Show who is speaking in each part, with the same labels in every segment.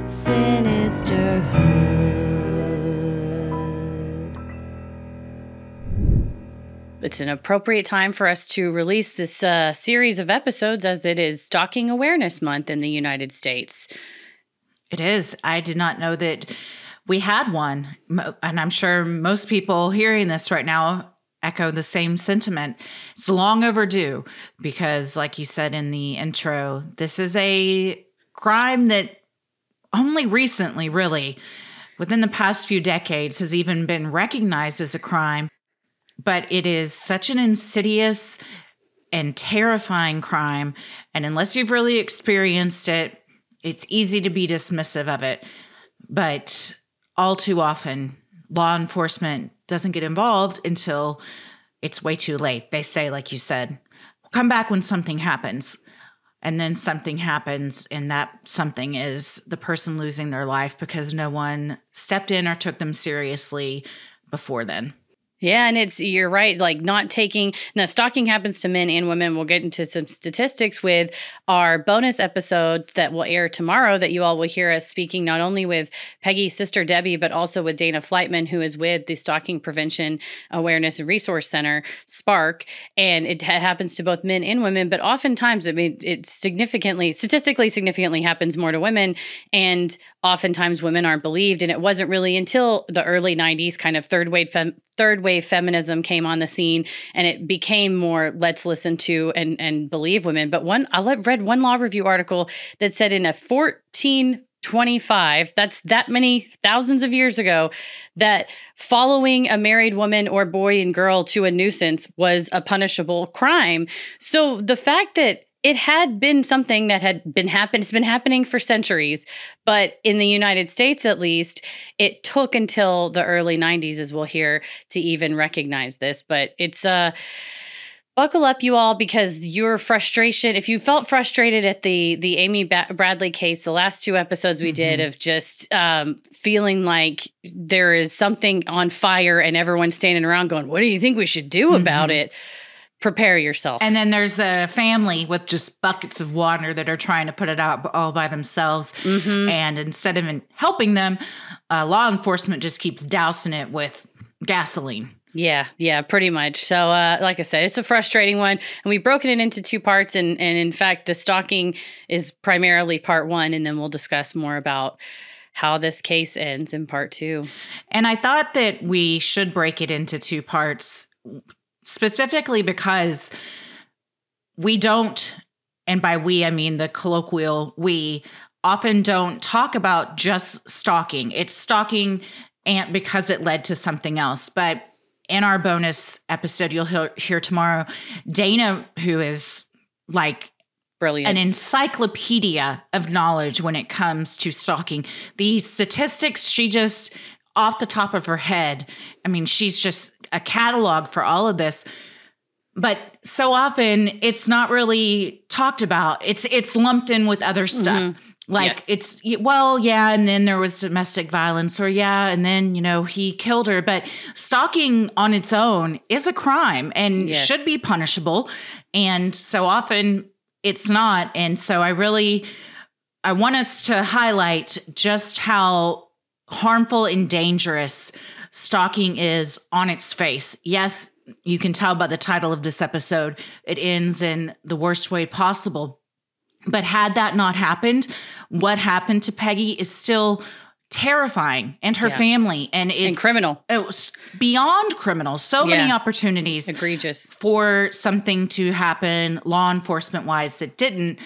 Speaker 1: Sinisterhood. It's an appropriate time for us to release this series of episodes as it is Stalking Awareness Month in the United States.
Speaker 2: It is. I did not know that we had one. And I'm sure most people hearing this right now echo the same sentiment. It's long overdue because, like you said in the intro, this is a crime that only recently, really, within the past few decades, has even been recognized as a crime. But it is such an insidious and terrifying crime. And unless you've really experienced it, it's easy to be dismissive of it. But all too often, law enforcement doesn't get involved until it's way too late. They say, like you said, come back when something happens. And then something happens, and that something is the person losing their life because no one stepped in or took them seriously before then.
Speaker 1: Yeah, and you're right, like not taking, now stalking happens to men and women. We'll get into some statistics with our bonus episode that will air tomorrow that you all will hear us speaking not only with Peggy's sister Debbie, but also with Dana Flightman, who is with the Stalking Prevention Awareness and Resource Center, SPARC, and it happens to both men and women, but oftentimes, I mean, it statistically significantly happens more to women, and oftentimes women aren't believed, and it wasn't really until the early 90s, kind of third wave feminism came on the scene, and it became more let's listen to and believe women. But I read one law review article that said in a 1425, that's that many thousands of years ago, that following a married woman or boy and girl to a nuisance was a punishable crime. So the fact that it had been something that had been it's been happening for centuries, but in the United States, at least, it took until the early 90s, as we'll hear, to even recognize this. But it's buckle up, you all, because your frustration, if you felt frustrated at the Amy Bradley case, the last two episodes we did of just feeling like there is something on fire and everyone's standing around going, what do you think we should do about it? Prepare yourself.
Speaker 2: And then there's a family with just buckets of water that are trying to put it out all by themselves. And instead of helping them, law enforcement just keeps dousing it with gasoline.
Speaker 1: Yeah, pretty much. So like I said, it's a frustrating one. And we've broken it into two parts. And in fact, the stalking is primarily part one. And then we'll discuss more about how this case ends in part two.
Speaker 2: And I thought that we should break it into two parts, specifically because we don't, and by we, I mean the colloquial we, often don't talk about just stalking. It's stalking and because it led to something else. But in our bonus episode, you'll hear tomorrow, Dana, who is like
Speaker 1: brilliant,
Speaker 2: an encyclopedia of knowledge when it comes to stalking. The statistics, she just, off the top of her head, I mean, she's just a catalog for all of this. But so often it's not really talked about. It's lumped in with other stuff. Like it's, well, yeah, and then there was domestic violence, or yeah, and then, he killed her. But stalking on its own is a crime and should be punishable. And so often it's not. And so I want us to highlight just how harmful and dangerous stalking is on its face. Yes, you can tell by the title of this episode, it ends in the worst way possible. But had that not happened, what happened to Peggy is still terrifying, and her family, and it's
Speaker 1: criminal.
Speaker 2: It was beyond criminal. So many opportunities,
Speaker 1: egregious,
Speaker 2: for something to happen law enforcement wise that didn't.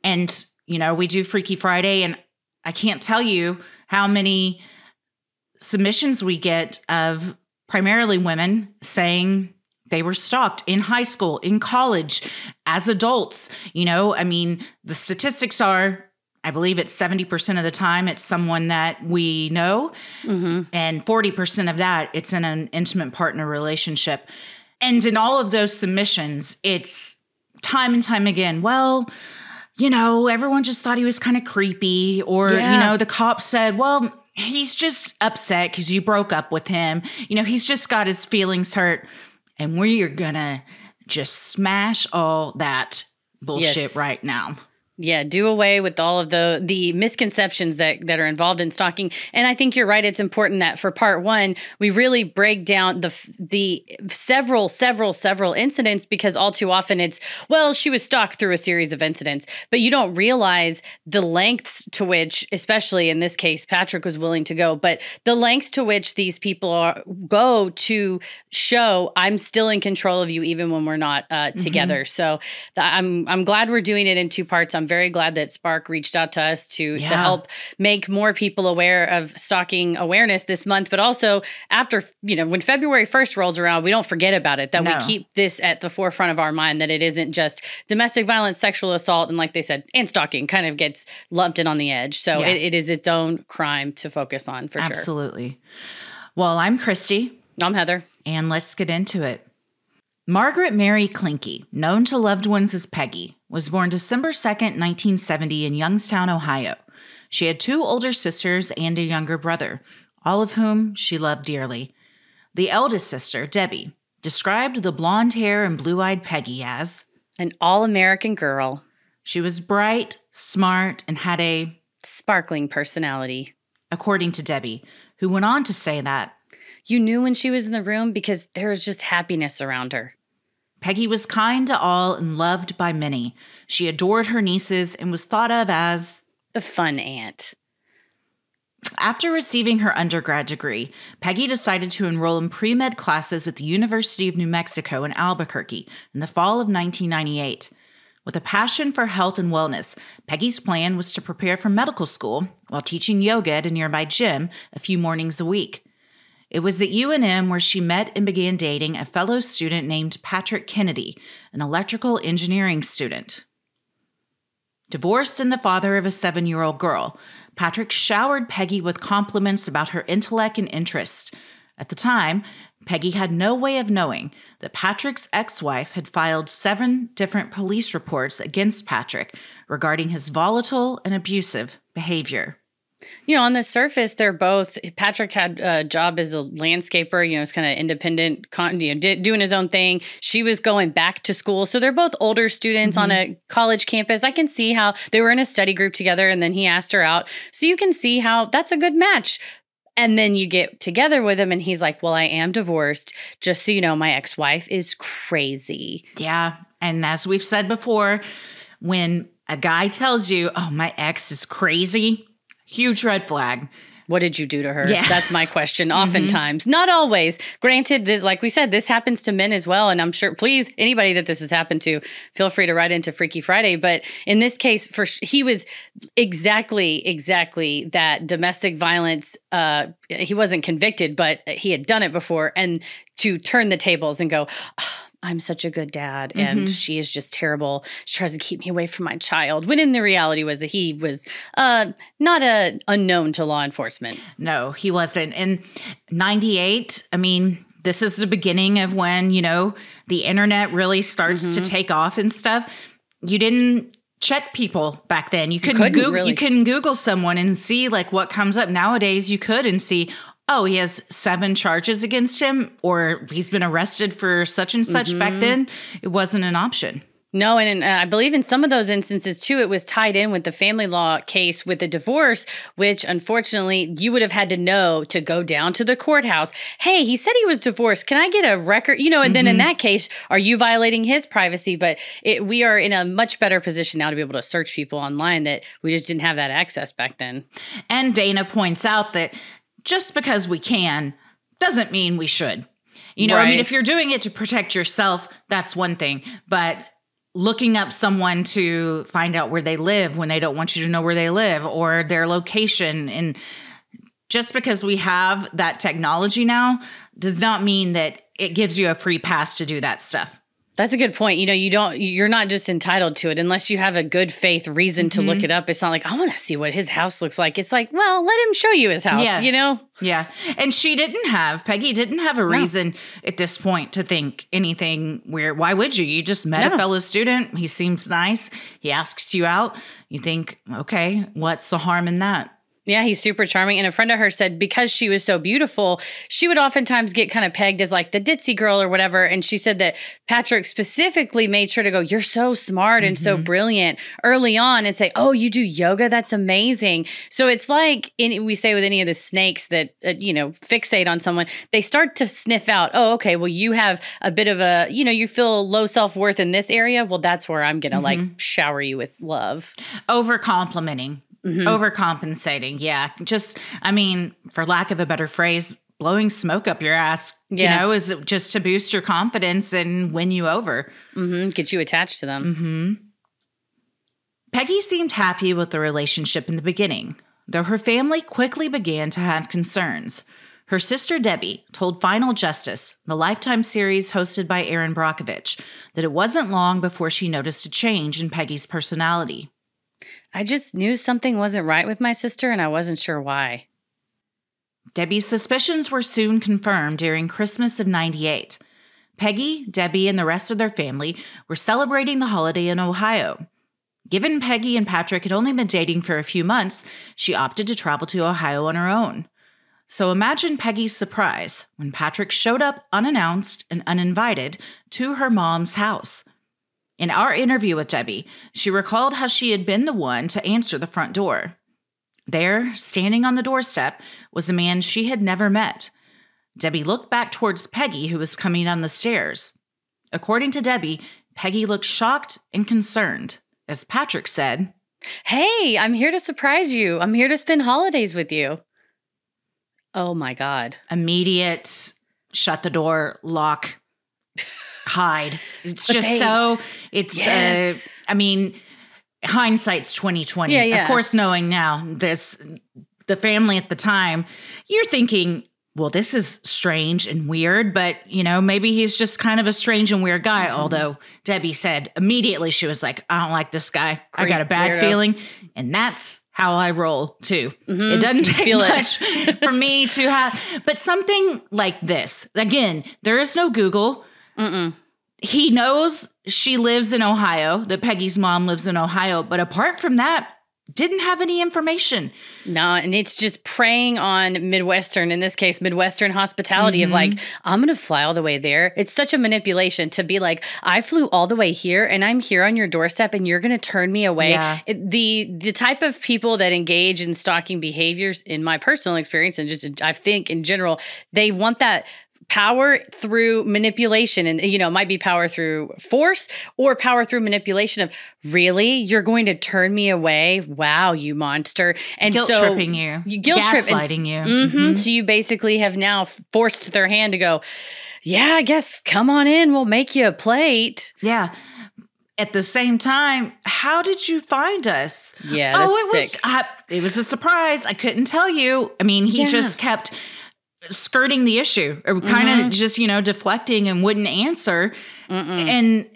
Speaker 2: And we do Freaky Friday, and I can't tell you how many submissions we get of primarily women saying they were stalked in high school, in college, as adults. I mean, the statistics are, I believe it's 70% of the time it's someone that we know, and 40% of that it's in an intimate partner relationship. And in all of those submissions, it's time and time again, well, everyone just thought he was kind of creepy, or, the cop said, well, he's just upset because you broke up with him. He's just got his feelings hurt. And we're going to just smash all that bullshit right now.
Speaker 1: Yeah, do away with all of the misconceptions that are involved in stalking. And I think you're right. It's important that for part one, we really break down the several incidents, because all too often it's, well, she was stalked through a series of incidents, but you don't realize the lengths to which, especially in this case, Patrick was willing to go, but the lengths to which these people go to show I'm still in control of you, even when we're not together. So I'm glad we're doing it in two parts. I'm very glad that Spark reached out to us to help make more people aware of stalking awareness this month. But also after, when February 1st rolls around, we don't forget about it, that we keep this at the forefront of our mind, that it isn't just domestic violence, sexual assault, and like they said, and stalking kind of gets lumped in on the edge. So it is its own crime to focus on for sure.
Speaker 2: Absolutely. Well, I'm Christy.
Speaker 1: I'm Heather.
Speaker 2: And let's get into it. Margaret Mary Klinke, known to loved ones as Peggy, was born December 2nd, 1970 in Youngstown, Ohio. She had two older sisters and a younger brother, all of whom she loved dearly. The eldest sister, Debbie, described the blonde hair and blue-eyed Peggy as
Speaker 1: an all-American girl.
Speaker 2: She was bright, smart, and had a
Speaker 1: sparkling personality,
Speaker 2: according to Debbie, who went on to say that
Speaker 1: you knew when she was in the room because there was just happiness around her.
Speaker 2: Peggy was kind to all and loved by many. She adored her nieces and was thought of as
Speaker 1: the fun aunt.
Speaker 2: After receiving her undergrad degree, Peggy decided to enroll in pre-med classes at the University of New Mexico in Albuquerque in the fall of 1998. With a passion for health and wellness, Peggy's plan was to prepare for medical school while teaching yoga at a nearby gym a few mornings a week. It was at UNM where she met and began dating a fellow student named Patrick Kennedy, an electrical engineering student. Divorced and the father of a 7-year-old girl, Patrick showered Peggy with compliments about her intellect and interests. At the time, Peggy had no way of knowing that Patrick's ex-wife had filed 7 different police reports against Patrick regarding his volatile and abusive behavior.
Speaker 1: On the surface, Patrick had a job as a landscaper, it's kind of independent, doing his own thing. She was going back to school. So they're both older students on a college campus. I can see how they were in a study group together and then he asked her out. So you can see how that's a good match. And then you get together with him and he's like, well, I am divorced. Just so you know, my ex-wife is crazy.
Speaker 2: Yeah. And as we've said before, when a guy tells you, oh, my ex is crazy, huge red flag.
Speaker 1: What did you do to her?
Speaker 2: Yeah.
Speaker 1: That's my question. Oftentimes, not always. Granted, this, like we said, this happens to men as well. And I'm sure, please, anybody that this has happened to, feel free to write into Freaky Friday. But in this case, he was exactly that domestic violence. He wasn't convicted, but he had done it before. And to turn the tables and go, oh, I'm such a good dad, and she is just terrible. She tries to keep me away from my child. When in the reality was that he was not unknown to law enforcement.
Speaker 2: No, he wasn't. In 98, this is the beginning of when, the internet really starts to take off and stuff. You didn't check people back then. You couldn't Google someone and see like what comes up. Nowadays, you could and see, oh, he has 7 charges against him, or he's been arrested for such and such. Back then, it wasn't an option.
Speaker 1: No, and I believe in some of those instances, too, it was tied in with the family law case with the divorce, which, unfortunately, you would have had to know to go down to the courthouse. Hey, he said he was divorced. Can I get a record? And then in that case, are you violating his privacy? But we are in a much better position now to be able to search people online that we just didn't have that access back then.
Speaker 2: And Dana points out that just because we can doesn't mean we should.
Speaker 1: Right.
Speaker 2: If you're doing it to protect yourself, that's one thing. But looking up someone to find out where they live when they don't want you to know where they live or their location, and just because we have that technology now does not mean that it gives you a free pass to do that stuff.
Speaker 1: That's a good point. You're not just entitled to it unless you have a good faith reason to look it up. It's not like, I want to see what his house looks like. It's like, well, let him show you his house,
Speaker 2: Yeah. And Peggy didn't have a reason at this point to think anything weird. Why would you? You just met a fellow student. He seems nice. He asks you out. You think, okay, what's the harm in that?
Speaker 1: Yeah, he's super charming. And a friend of hers said because she was so beautiful, she would oftentimes get kind of pegged as like the ditzy girl or whatever. And she said that Patrick specifically made sure to go, you're so smart and so brilliant early on and say, oh, you do yoga? That's amazing. So it's like we say with any of the snakes that, fixate on someone, they start to sniff out, oh, okay, well, you have a bit of a, you feel low self-worth in this area. Well, that's where I'm going to like shower you with love.
Speaker 2: Over complimenting. Overcompensating. Yeah. Just, for lack of a better phrase, blowing smoke up your ass, is just to boost your confidence and win you over.
Speaker 1: Get you attached to them.
Speaker 2: Peggy seemed happy with the relationship in the beginning, though her family quickly began to have concerns. Her sister Debbie told Final Justice, the Lifetime series hosted by Aaron Brockovich, that it wasn't long before she noticed a change in Peggy's personality.
Speaker 1: I just knew something wasn't right with my sister, and I wasn't sure why.
Speaker 2: Debbie's suspicions were soon confirmed during Christmas of '98. Peggy, Debbie, and the rest of their family were celebrating the holiday in Ohio. Given Peggy and Patrick had only been dating for a few months, she opted to travel to Ohio on her own. So imagine Peggy's surprise when Patrick showed up unannounced and uninvited to her mom's house. In our interview with Debbie, she recalled how she had been the one to answer the front door. There, standing on the doorstep, was a man she had never met. Debbie looked back towards Peggy, who was coming down the stairs. According to Debbie, Peggy looked shocked and concerned, as Patrick said,
Speaker 1: "Hey, I'm here to surprise you. I'm here to spend holidays with you." Oh my God.
Speaker 2: Immediate, shut the door, lock, hide. It's
Speaker 1: yes.
Speaker 2: Hindsight's 2020.
Speaker 1: Yeah.
Speaker 2: Of course, knowing now, there's the family at the time, you're thinking, well, this is strange and weird, but, maybe he's just kind of a strange and weird guy. Although Debbie said immediately, she was like, I don't like this guy. I got a bad feeling. And that's how I roll too. It doesn't take much for me to have, but something like this, again, there is no Google. He knows she lives in Ohio, that Peggy's mom lives in Ohio. But apart from that, didn't have any information.
Speaker 1: No, and it's just preying on Midwestern, in this case, Midwestern hospitality of like, I'm going to fly all the way there. It's such a manipulation to be like, I flew all the way here and I'm here on your doorstep and you're going to turn me away. Yeah. The type of people that engage in stalking behaviors, in my personal experience, and just I think in general, they want that power through manipulation. And, it might be power through force or power through manipulation of, really? You're going to turn me away? Wow, you monster. And
Speaker 2: guilt-tripping you. Gaslighting you.
Speaker 1: So you basically have now forced their hand to go, yeah, I guess come on in. We'll make you a plate.
Speaker 2: Yeah. At the same time, how did you find us?
Speaker 1: Yeah, that's sick.
Speaker 2: It was a surprise. I couldn't tell you. He just kept skirting the issue or kind of just, deflecting and wouldn't answer. And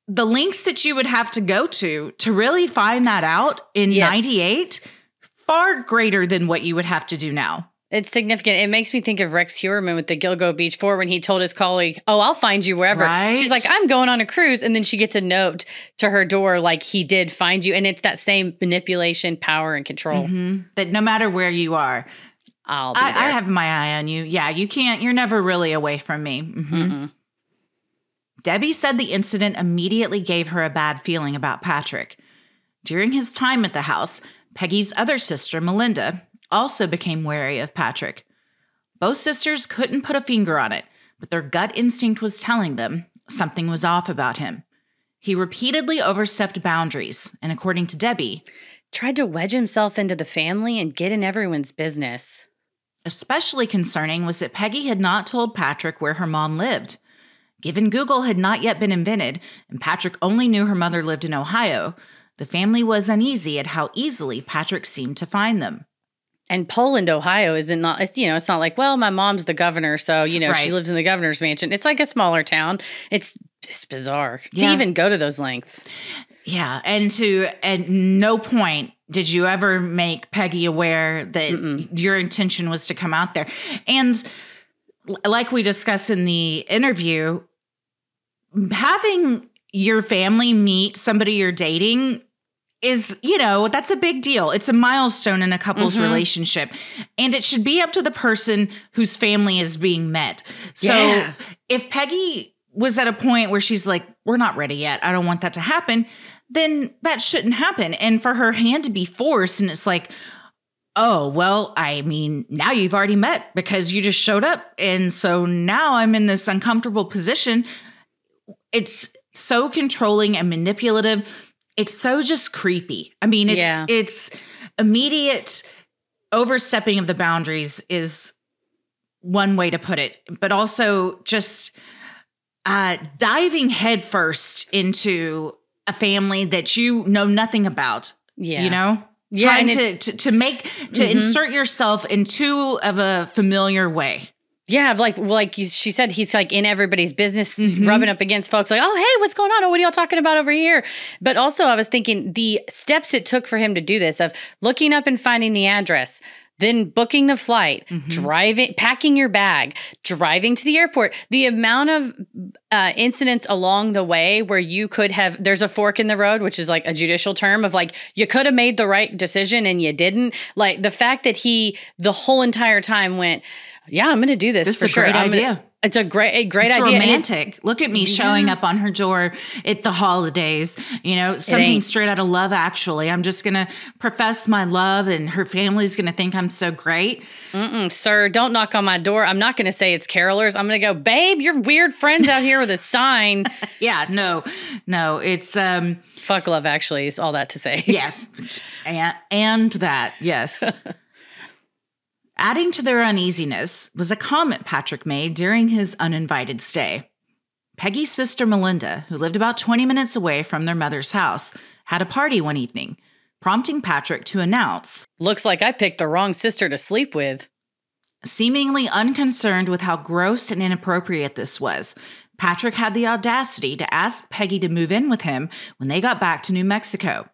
Speaker 2: the links that you would have to go to really find that out in 98, far greater than what you would have to do now.
Speaker 1: It's significant. It makes me think of Rex Heuermann with the Gilgo Beach 4 when he told his colleague, oh, I'll find you wherever.
Speaker 2: Right?
Speaker 1: She's like, I'm going on a cruise. And then she gets a note to her door like he did find you. And it's that same manipulation, power, and control.
Speaker 2: That no matter where you are,
Speaker 1: I'll be there.
Speaker 2: I have my eye on you. Yeah, you can't. You're never really away from me. Debbie said the incident immediately gave her a bad feeling about Patrick. During his time at the house, Peggy's other sister, Melinda, also became wary of Patrick. Both sisters couldn't put a finger on it, but their gut instinct was telling them something was off about him. He repeatedly overstepped boundaries, and according to Debbie,
Speaker 1: tried to wedge himself into the family and get in everyone's business.
Speaker 2: Especially concerning was that Peggy had not told Patrick where her mom lived. Given Google had not yet been invented, and Patrick only knew her mother lived in Ohio, the family was uneasy at how easily Patrick seemed to find them.
Speaker 1: And Poland, Ohio it's not like, well, my mom's the governor, so,
Speaker 2: Right.
Speaker 1: She lives in the governor's mansion. It's like a smaller town. It's just bizarre to even go to those lengths.
Speaker 2: Yeah. And at no point did you ever make Peggy aware that your intention was to come out there. And like we discussed in the interview, having your family meet somebody you're dating is, that's a big deal. It's a milestone in a couple's relationship. And it should be up to the person whose family is being met. So if Peggy was at a point where she's like, we're not ready yet, I don't want that to happen, then that shouldn't happen. And for her hand to be forced, and it's like, oh, well, I mean, now you've already met because you just showed up. And so now I'm in this uncomfortable position. It's so controlling and manipulative. It's so just creepy. I mean, it's immediate overstepping of the boundaries is one way to put it, but also just diving headfirst into a family that you know nothing about, trying to insert yourself in too of a familiar way.
Speaker 1: Yeah, she said, he's like in everybody's business, rubbing up against folks like, oh, hey, what's going on? Oh, what are y'all talking about over here? But also I was thinking the steps it took for him to do this, of looking up and finding the address, then booking the flight, driving, packing your bag, driving to the airport, the amount of incidents along the way where you could have, there's a fork in the road, which is like a judicial term of like, you could have made the right decision and you didn't. Like the fact that he, the whole entire time went, yeah, I'm going to do this for sure.
Speaker 2: Great idea.
Speaker 1: It's a great
Speaker 2: it's
Speaker 1: idea.
Speaker 2: Romantic. Look at me showing up on her door at the holidays, something straight out of Love Actually. I'm just going to profess my love and her family's going to think I'm so great.
Speaker 1: Sir, don't knock on my door. I'm not going to say it's carolers. I'm going to go, babe, your weird friends out here with a sign.
Speaker 2: Yeah, no, it's
Speaker 1: fuck Love Actually is all that to say.
Speaker 2: Yeah. And that, yes. Adding to their uneasiness was a comment Patrick made during his uninvited stay. Peggy's sister Melinda, who lived about 20 minutes away from their mother's house, had a party one evening, prompting Patrick to announce,
Speaker 1: "Looks like I picked the wrong sister to sleep with."
Speaker 2: Seemingly unconcerned with how gross and inappropriate this was, Patrick had the audacity to ask Peggy to move in with him when they got back to New Mexico.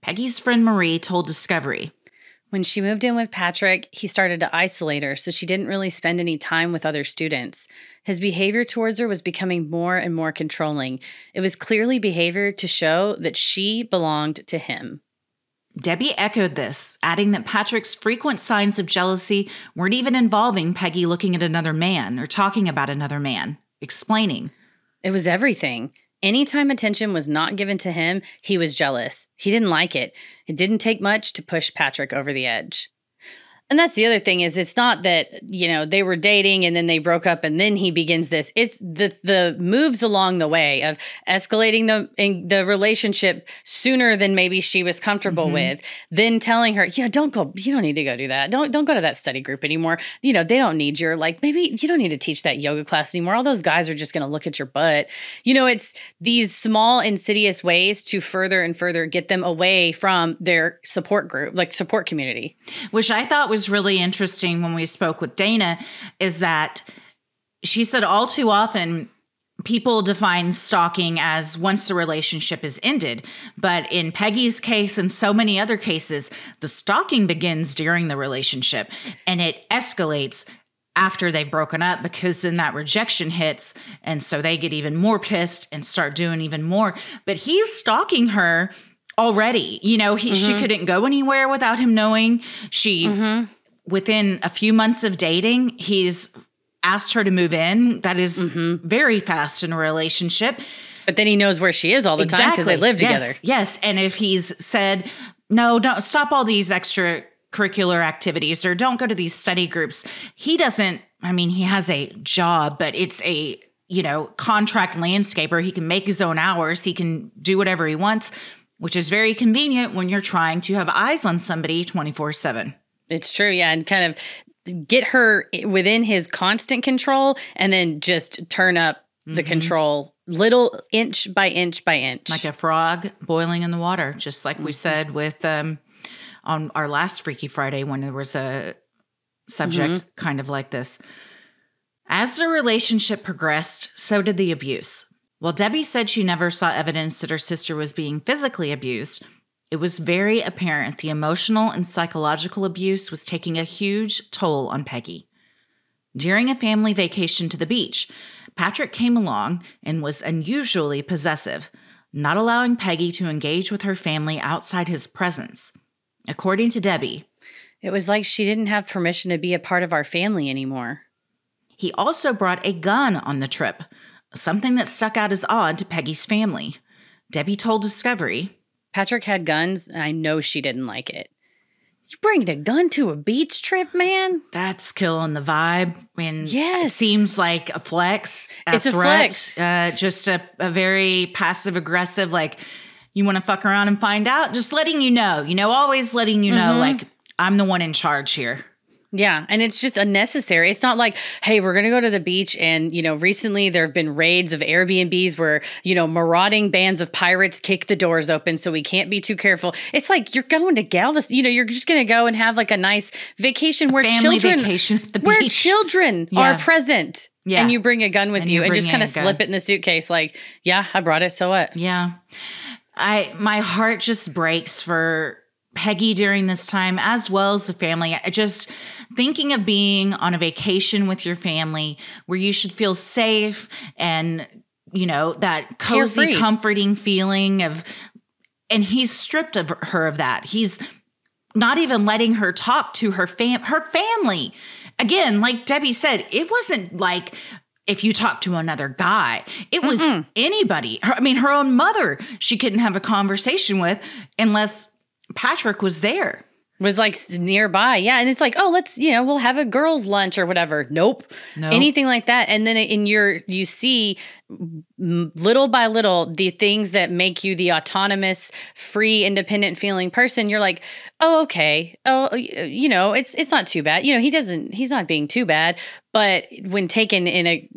Speaker 2: Peggy's friend Marie told Discovery,
Speaker 1: when she moved in with Patrick, he started to isolate her, so she didn't really spend any time with other students. His behavior towards her was becoming more and more controlling. It was clearly behavior to show that she belonged to him.
Speaker 2: Debbie echoed this, adding that Patrick's frequent signs of jealousy weren't even involving Peggy looking at another man or talking about another man, explaining,
Speaker 1: it was everything. Anytime attention was not given to him, he was jealous. He didn't like it. It didn't take much to push Patrick over the edge. And that's the other thing is it's not that, they were dating and then they broke up and then he begins this. It's the moves along the way of escalating the relationship sooner than maybe she was comfortable with, then telling her, don't go, you don't need to go do that. Don't go to that study group anymore. They don't need your, maybe you don't need to teach that yoga class anymore. All those guys are just going to look at your butt. It's these small insidious ways to further and further get them away from their support group, support community.
Speaker 2: Which I thought was really interesting when we spoke with Dana, is that she said all too often people define stalking as once the relationship is ended. But in Peggy's case and so many other cases, the stalking begins during the relationship and it escalates after they've broken up because then that rejection hits. And so they get even more pissed and start doing even more. But he's stalking her already. She couldn't go anywhere without him knowing. Within a few months of dating, he's asked her to move in. That is very fast in a relationship.
Speaker 1: But then he knows where she is all the time because they live together.
Speaker 2: Yes. And if he's said, no, don't stop all these extracurricular activities or don't go to these study groups, he doesn't, he has a job, but it's a, contract landscaper. He can make his own hours. He can do whatever he wants, which is very convenient when you're trying to have eyes on somebody 24/7.
Speaker 1: It's true, yeah, and kind of get her within his constant control and then just turn up the control little inch by inch by inch.
Speaker 2: Like a frog boiling in the water, just like we said with on our last Freaky Friday when there was a subject kind of like this. As the relationship progressed, so did the abuse. While Debbie said she never saw evidence that her sister was being physically abused, it was very apparent the emotional and psychological abuse was taking a huge toll on Peggy. During a family vacation to the beach, Patrick came along and was unusually possessive, not allowing Peggy to engage with her family outside his presence. According to Debbie,
Speaker 1: it was like she didn't have permission to be a part of our family anymore.
Speaker 2: He also brought a gun on the trip, something that stuck out as odd to Peggy's family. Debbie told Discovery,
Speaker 1: Patrick had guns, and I know she didn't like it. You bringing a gun to a beach trip, man?
Speaker 2: That's killing the vibe. And
Speaker 1: yes.
Speaker 2: It seems like a flex.
Speaker 1: It's a flex.
Speaker 2: Just a very passive aggressive, like, you want to fuck around and find out? Just letting you know. Always letting you know, like, I'm the one in charge here.
Speaker 1: Yeah, and it's just unnecessary. It's not like, hey, we're going to go to the beach and, recently there have been raids of Airbnbs where, marauding bands of pirates kick the doors open so we can't be too careful. It's like you're going to Galveston, you're just going to go and have like a nice vacation where
Speaker 2: vacation at the beach.
Speaker 1: Where children are present. Yeah. And you bring a gun with you and just kind of slip it in the suitcase like, yeah, I brought it, so what?
Speaker 2: Yeah. My heart just breaks for Peggy during this time, as well as the family. Just thinking of being on a vacation with your family where you should feel safe and, that cozy,
Speaker 1: carefree,
Speaker 2: comforting feeling of, and he's stripped of her of that. He's not even letting her talk to her family. Again, like Debbie said, it wasn't like if you talk to another guy, it was anybody. Her own mother, she couldn't have a conversation with unless Patrick was there.
Speaker 1: Was like nearby. Yeah. And it's like, oh, let's, we'll have a girls' lunch or whatever. Nope. Anything like that. And then you see little by little the things that make you the autonomous, free, independent feeling person. You're like, oh, okay. Oh, it's not too bad. He's not being too bad. But when taken in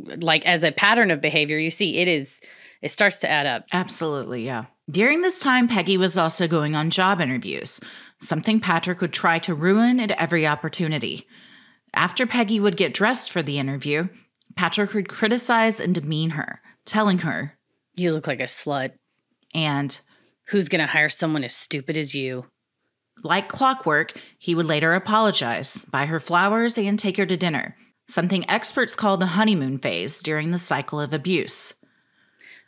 Speaker 1: as a pattern of behavior, you see it starts to add up.
Speaker 2: Absolutely. Yeah. During this time, Peggy was also going on job interviews, something Patrick would try to ruin at every opportunity. After Peggy would get dressed for the interview, Patrick would criticize and demean her, telling her,
Speaker 1: "You look like a slut."
Speaker 2: And,
Speaker 1: "Who's going to hire someone as stupid as you?"
Speaker 2: Like clockwork, he would later apologize, buy her flowers, and take her to dinner, something experts call the honeymoon phase during the cycle of abuse.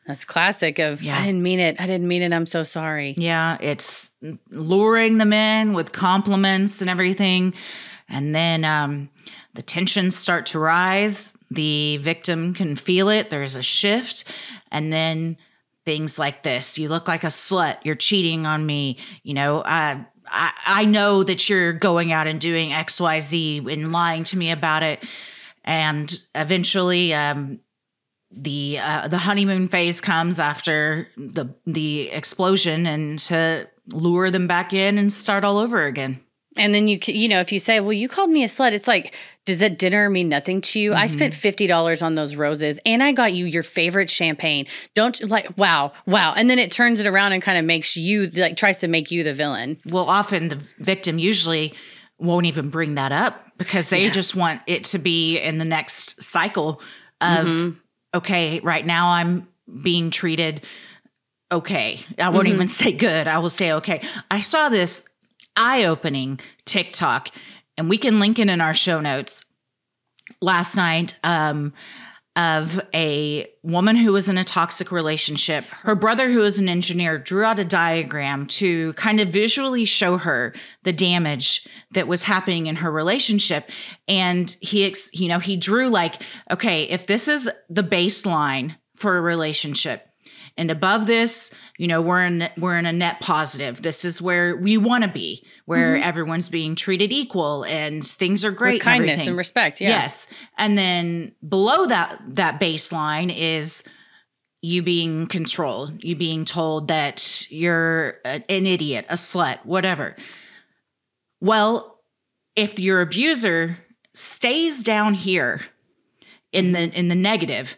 Speaker 1: That's classic of, I didn't mean it. I'm so sorry.
Speaker 2: Yeah, it's luring them in with compliments and everything. And then the tensions start to rise. The victim can feel it. There's a shift. And then things like this. You look like a slut. You're cheating on me. I know that you're going out and doing X, Y, Z and lying to me about it. And eventually the honeymoon phase comes after the explosion, and to lure them back in and start all over again.
Speaker 1: And then if you say, well, you called me a slut, it's like, does that dinner mean nothing to you? I spent $50 on those roses and I got you your favorite champagne. Wow. And then it turns it around and kind of makes you tries to make you the villain.
Speaker 2: Well, often the victim usually won't even bring that up because they just want it to be in the next cycle of, okay, right now I'm being treated okay. I won't even say good. I will say okay. I saw this eye-opening TikTok, and we can link it in our show notes, last night, of a woman who was in a toxic relationship. Her brother, who is an engineer, drew out a diagram to kind of visually show her the damage that was happening in her relationship. And he drew like, okay, if this is the baseline for a relationship, and above this, we're in a net positive. This is where we want to be, where everyone's being treated equal and things are great.
Speaker 1: With kindness and respect, yeah.
Speaker 2: Yes. And then below that baseline is you being controlled, you being told that you're an idiot, a slut, whatever. Well, if your abuser stays down here in the negative,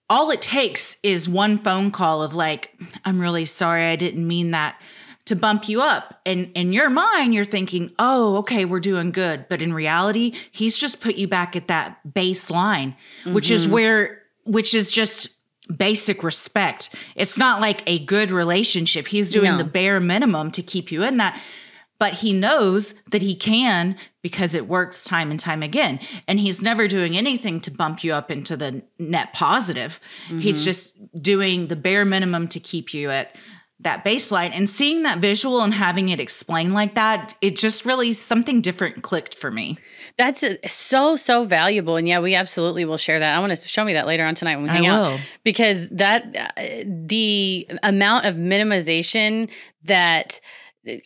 Speaker 2: all it takes is one phone call of like, I'm really sorry, I didn't mean that, to bump you up. And in your mind, you're thinking, oh, okay, we're doing good. But in reality, he's just put you back at that baseline, which is just basic respect. It's not like a good relationship. He's doing the bare minimum to keep you in that. but he knows that he can because it works time and time again. And he's never doing anything to bump you up into the net positive. He's just doing the bare minimum to keep you at that baseline. And seeing that visual and having it explained like that, it just really, something different clicked for me.
Speaker 1: That's so valuable. And yeah, we absolutely will share that. I want to show me that later on tonight when we hang out. Because that, the amount of minimization that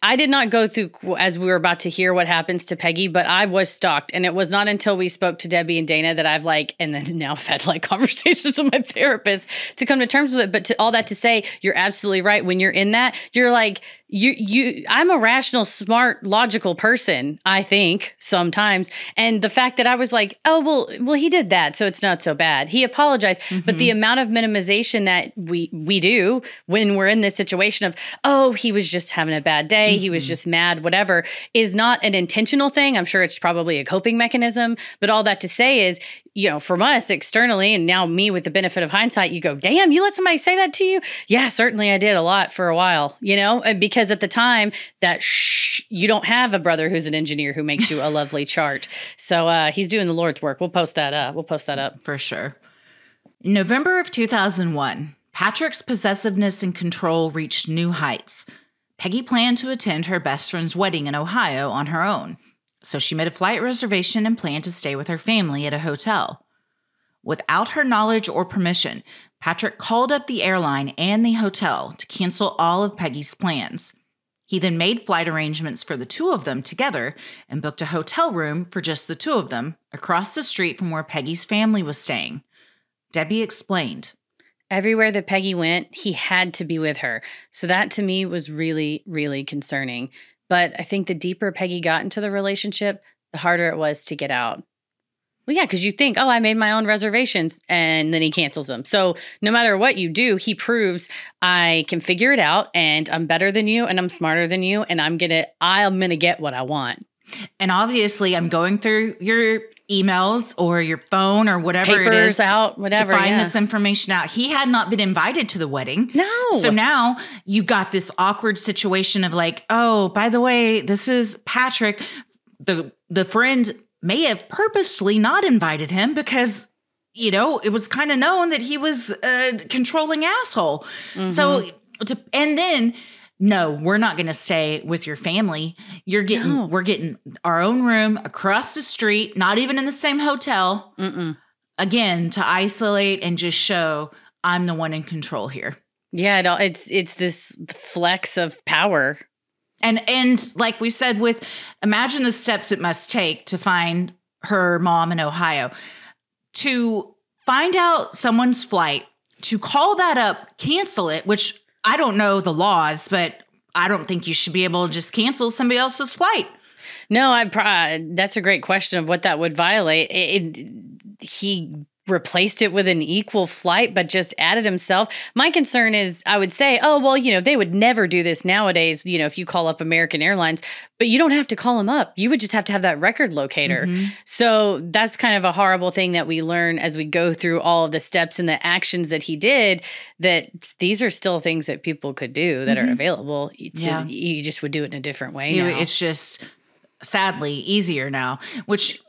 Speaker 1: I did not go through as we were about to hear what happens to Peggy, but I was stalked. And it was not until we spoke to Debbie and Dana that I've and then now I've had conversations with my therapist to come to terms with it. But all that to say, you're absolutely right. When you're in that, you're like, I'm a rational, smart, logical person, I think sometimes. And the fact that I was like, oh, well, he did that, so it's not so bad. He apologized. But the amount of minimization that we do when we're in this situation of, oh, he was just having a bad day. He was just mad, whatever, is not an intentional thing. I'm sure it's probably a coping mechanism. But all that to say is, from us externally, and now me with the benefit of hindsight, you go, damn, you let somebody say that to you? Yeah, certainly I did a lot for a while, because at the time that you don't have a brother who's an engineer who makes you a lovely chart. So he's doing the Lord's work. We'll post that up.
Speaker 2: For sure. In November of 2001, Patrick's possessiveness and control reached new heights. Peggy planned to attend her best friend's wedding in Ohio on her own. So she made a flight reservation and planned to stay with her family at a hotel. Without her knowledge or permission, Patrick called up the airline and the hotel to cancel all of Peggy's plans. He then made flight arrangements for the two of them together and booked a hotel room for just the two of them across the street from where Peggy's family was staying. Debbie explained.
Speaker 1: Everywhere that Peggy went, he had to be with her. So that to me was really, really concerning. But I think the deeper Peggy got into the relationship, the harder it was to get out. Well, yeah, because you think, oh, I made my own reservations, and then he cancels them. So no matter what you do, he proves I can figure it out, and I'm better than you, and I'm smarter than you, and I'm gonna get what I want.
Speaker 2: And obviously, I'm going through your emails or your phone or whatever
Speaker 1: Papers
Speaker 2: it is
Speaker 1: out, whatever,
Speaker 2: to find this information out. He had not been invited to the wedding.
Speaker 1: No.
Speaker 2: So now you got this awkward situation of oh, by the way, this is Patrick. The friend may have purposely not invited him because, it was kind of known that he was a controlling asshole. So, and then, no, we're not going to stay with your family. We're getting our own room across the street, not even in the same hotel. Again, to isolate and just show I'm the one in control here.
Speaker 1: Yeah, it's this flex of power.
Speaker 2: And like we said, imagine the steps it must take to find her mom in Ohio, to find out someone's flight, to call that up, cancel it, which I don't know the laws, but I don't think you should be able to just cancel somebody else's flight.
Speaker 1: No, that's a great question of what that would violate. He replaced it with an equal flight, but just added himself. My concern is, I would say, oh, well, they would never do this nowadays, if you call up American Airlines, but you don't have to call them up. You would just have to have that record locator. So that's kind of a horrible thing that we learn as we go through all of the steps and the actions that he did, that these are still things that people could do that are available. You just would do it in a different way now.
Speaker 2: It's just sadly easier now, which...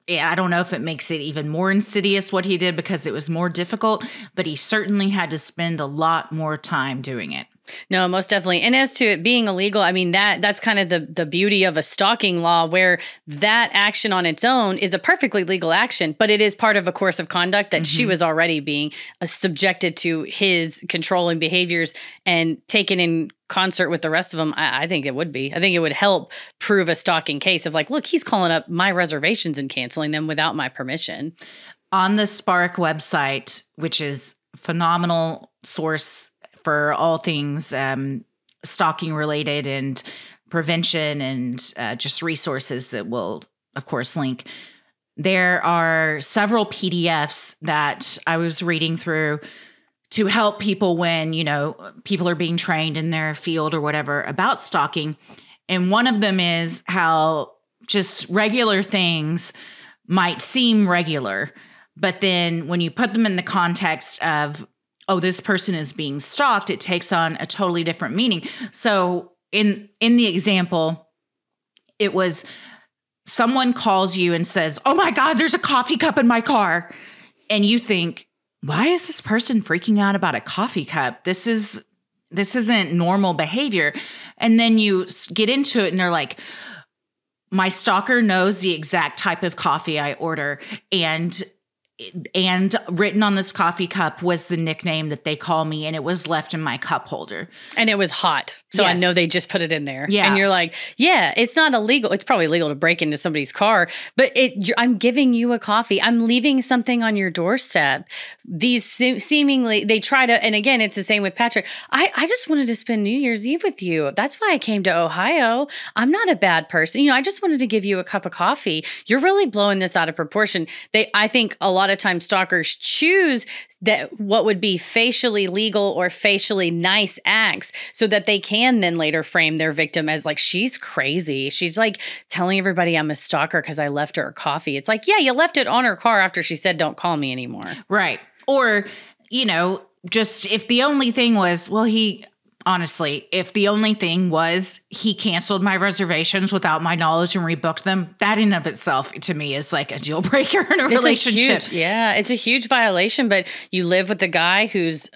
Speaker 2: Yeah, I don't know if it makes it even more insidious what he did because it was more difficult, but he certainly had to spend a lot more time doing it.
Speaker 1: No, most definitely. And as to it being illegal, I mean, that's kind of the beauty of a stalking law, where that action on its own is a perfectly legal action, but it is part of a course of conduct that she was already being subjected to his controlling behaviors and taken in concert with the rest of them. I think it would be. I think it would help prove a stalking case of look, he's calling up my reservations and canceling them without my permission.
Speaker 2: On the Spark website, which is a phenomenal source for all things stalking related and prevention and just resources that we'll, of course, link. There are several PDFs that I was reading through to help people when, people are being trained in their field or whatever about stalking. And one of them is how just regular things might seem regular, but then when you put them in the context of, oh, this person is being stalked, it takes on a totally different meaning. So in the example, It was someone calls you and says, oh my God, there's a coffee cup in my car. And you think, why is this person freaking out about a coffee cup? This isn't normal behavior. And then you get into it and they're like, my stalker knows the exact type of coffee I order. And written on this coffee cup was the nickname that they call me, and it was left in my cup holder.
Speaker 1: And it was hot. So yes. I know they just put it in there.
Speaker 2: Yeah.
Speaker 1: And you're like, yeah, it's not illegal. It's probably illegal to break into somebody's car, but I'm giving you a coffee. I'm leaving something on your doorstep. These seemingly, they try to, and again, it's the same with Patrick. I just wanted to spend New Year's Eve with you. That's why I came to Ohio. I'm not a bad person. I just wanted to give you a cup of coffee. You're really blowing this out of proportion. I think a lot of times stalkers choose that what would be facially legal or facially nice acts so that they can then later frame their victim as like, she's crazy. She's like telling everybody I'm a stalker because I left her a coffee. It's like, yeah, you left it on her car after she said, don't call me anymore.
Speaker 2: Right. Or, just if the only thing was, if the only thing was he canceled my reservations without my knowledge and rebooked them, that in of itself to me is like a deal breaker in a relationship.
Speaker 1: It's a huge violation, but you live with a guy who's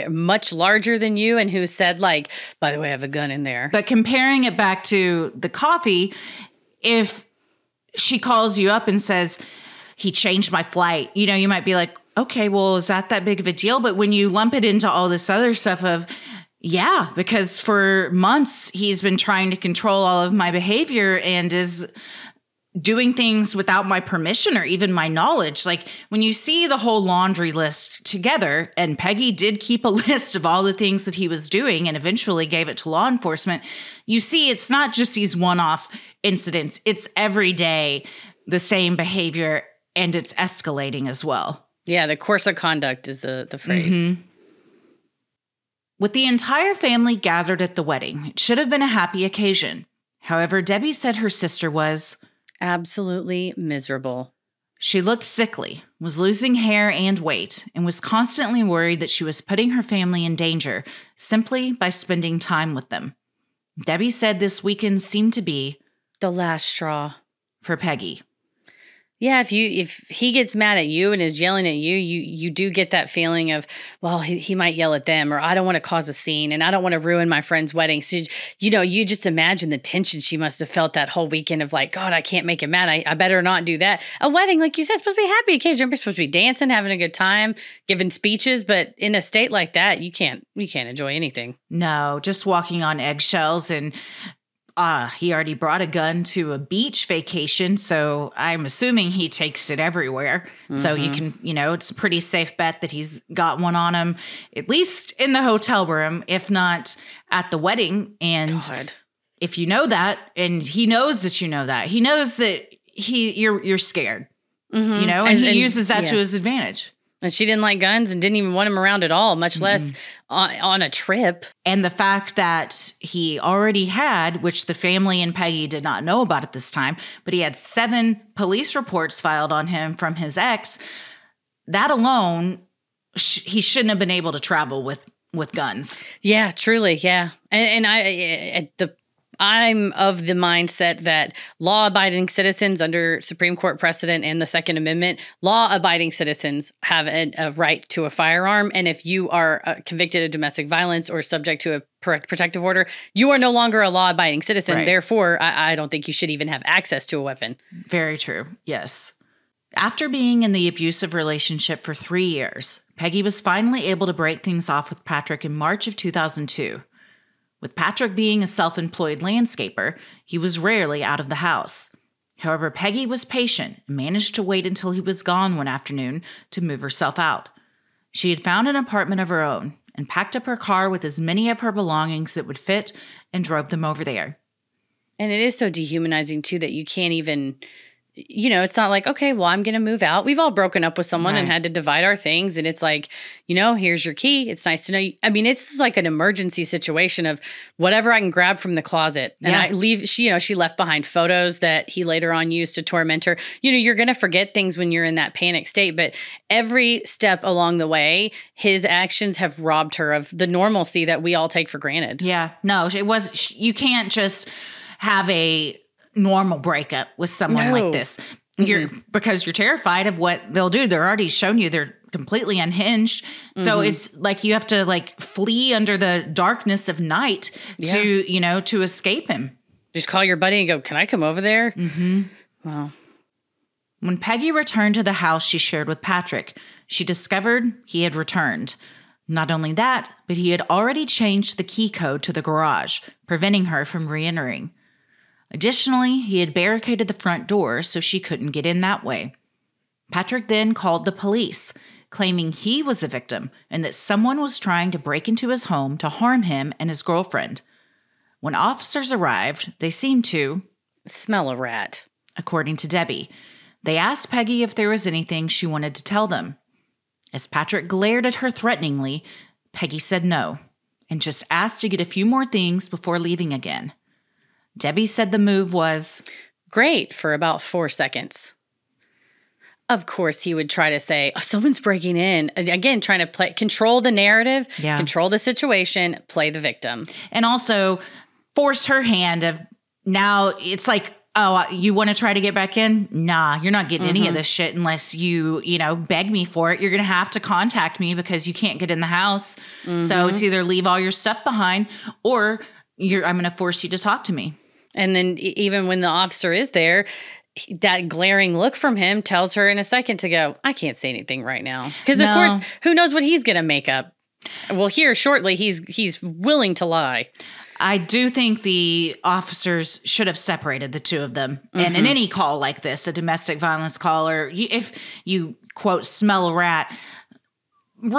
Speaker 1: much larger than you and who said like, by the way, I have a gun in there.
Speaker 2: But comparing it back to the coffee, if she calls you up and says, he changed my flight, you might be like, okay, well, is that big of a deal? But when you lump it into all this other stuff of, yeah, because for months he's been trying to control all of my behavior and is doing things without my permission or even my knowledge. Like when you see the whole laundry list together, and Peggy did keep a list of all the things that he was doing and eventually gave it to law enforcement, you see it's not just these one-off incidents. It's every day the same behavior, and it's escalating as well.
Speaker 1: Yeah, the course of conduct is the phrase.
Speaker 2: Mm-hmm. With the entire family gathered at the wedding, it should have been a happy occasion. However, Debbie said her sister was
Speaker 1: absolutely miserable.
Speaker 2: She looked sickly, was losing hair and weight, and was constantly worried that she was putting her family in danger simply by spending time with them. Debbie said this weekend seemed to be
Speaker 1: the last straw
Speaker 2: for Peggy.
Speaker 1: Yeah, if he gets mad at you and is yelling at you, you do get that feeling of, well, he might yell at them, or I don't want to cause a scene and I don't want to ruin my friend's wedding. So, you just imagine the tension she must have felt that whole weekend of like, God, I can't make him mad. I better not do that. A wedding, like you said, is supposed to be a happy occasion. Everybody's supposed to be dancing, having a good time, giving speeches. But in a state like that, you can't enjoy anything.
Speaker 2: No, just walking on eggshells. And he already brought a gun to a beach vacation, so I'm assuming he takes it everywhere. Mm-hmm. So you can, it's a pretty safe bet that he's got one on him, at least in the hotel room, if not at the wedding. And
Speaker 1: God.
Speaker 2: If you know that, and he knows that you know that, he knows that you're scared,
Speaker 1: mm-hmm.
Speaker 2: And he uses that to his advantage.
Speaker 1: And she didn't like guns and didn't even want him around at all, much less on a trip.
Speaker 2: And the fact that he already had, which the family and Peggy did not know about at this time, but he had 7 police reports filed on him from his ex, that alone, he shouldn't have been able to travel with guns.
Speaker 1: Yeah, truly, yeah. And I'm of the mindset that law-abiding citizens under Supreme Court precedent and the Second Amendment, law-abiding citizens have a right to a firearm. And if you are convicted of domestic violence or subject to a protective order, you are no longer a law-abiding citizen. Right. Therefore, I don't think you should even have access to a weapon.
Speaker 2: Very true. Yes. After being in the abusive relationship for 3 years, Peggy was finally able to break things off with Patrick in March of 2002. With Patrick being a self-employed landscaper, he was rarely out of the house. However, Peggy was patient and managed to wait until he was gone one afternoon to move herself out. She had found an apartment of her own and packed up her car with as many of her belongings that would fit and drove them over there.
Speaker 1: And it is so dehumanizing, too, that you can't even... it's not like, okay, well, I'm going to move out. We've all broken up with someone and had to divide our things. And it's like, here's your key. It's nice to know you. I mean, it's like an emergency situation of whatever I can grab from the closet. And I leave, she left behind photos that he later on used to torment her. You're going to forget things when you're in that panic state. But every step along the way, his actions have robbed her of the normalcy that we all take for granted.
Speaker 2: Yeah, no, you can't just have a normal breakup with someone like this. Because you're terrified of what they'll do. They're already shown you they're completely unhinged. So it's like you have to like flee under the darkness of night to escape him.
Speaker 1: Just call your buddy and go, can I come over there? Wow.
Speaker 2: When Peggy returned to the house she shared with Patrick, she discovered he had returned. Not only that, but he had already changed the key code to the garage, preventing her from re-entering. Additionally, he had barricaded the front door so she couldn't get in that way. Patrick then called the police, claiming he was a victim and that someone was trying to break into his home to harm him and his girlfriend. When officers arrived, they seemed to
Speaker 1: smell a rat.
Speaker 2: According to Debbie, they asked Peggy if there was anything she wanted to tell them. As Patrick glared at her threateningly, Peggy said no and just asked to get a few more things before leaving again. Debbie said the move was
Speaker 1: great for about 4 seconds. Of course, he would try to say, oh, someone's breaking in. Again, trying to control the narrative, control the situation, play the victim.
Speaker 2: And also force her hand of now it's like, oh, you want to try to get back in? Nah, you're not getting any of this shit unless you beg me for it. You're going to have to contact me because you can't get in the house. So it's either leave all your stuff behind or I'm going to force you to talk to me.
Speaker 1: And then even when the officer is there, that glaring look from him tells her in a second to go, I can't say anything right now. Because, of course, who knows what he's going to make up. Well, here shortly, he's willing to lie.
Speaker 2: I do think the officers should have separated the two of them. And in any call like this, a domestic violence call, or if you, quote, smell a rat,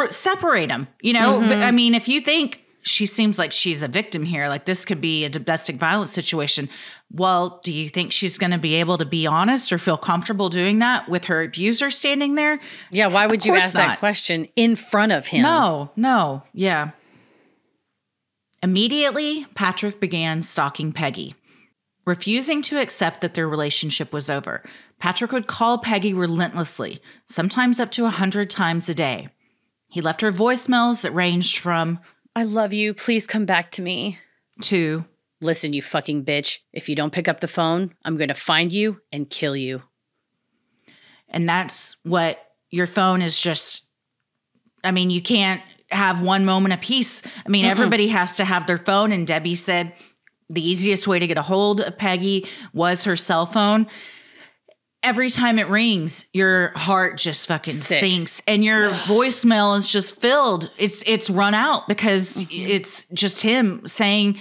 Speaker 2: separate them. I mean, if you think she seems like she's a victim here, like this could be a domestic violence situation, well, do you think she's going to be able to be honest or feel comfortable doing that with her abuser standing there?
Speaker 1: Yeah, why would you ask that question in front of him?
Speaker 2: No, yeah. Immediately, Patrick began stalking Peggy. Refusing to accept that their relationship was over, Patrick would call Peggy relentlessly, sometimes up to 100 times a day. He left her voicemails that ranged from,
Speaker 1: I love you, please come back to me,
Speaker 2: to,
Speaker 1: listen, you fucking bitch, if you don't pick up the phone, I'm going to find you and kill you.
Speaker 2: And that's what your phone is just, I mean, you can't have one moment of peace. I mean, everybody has to have their phone. And Debbie said the easiest way to get a hold of Peggy was her cell phone. Every time it rings, your heart just fucking sinks and your voicemail is just filled. It's run out because it's just him saying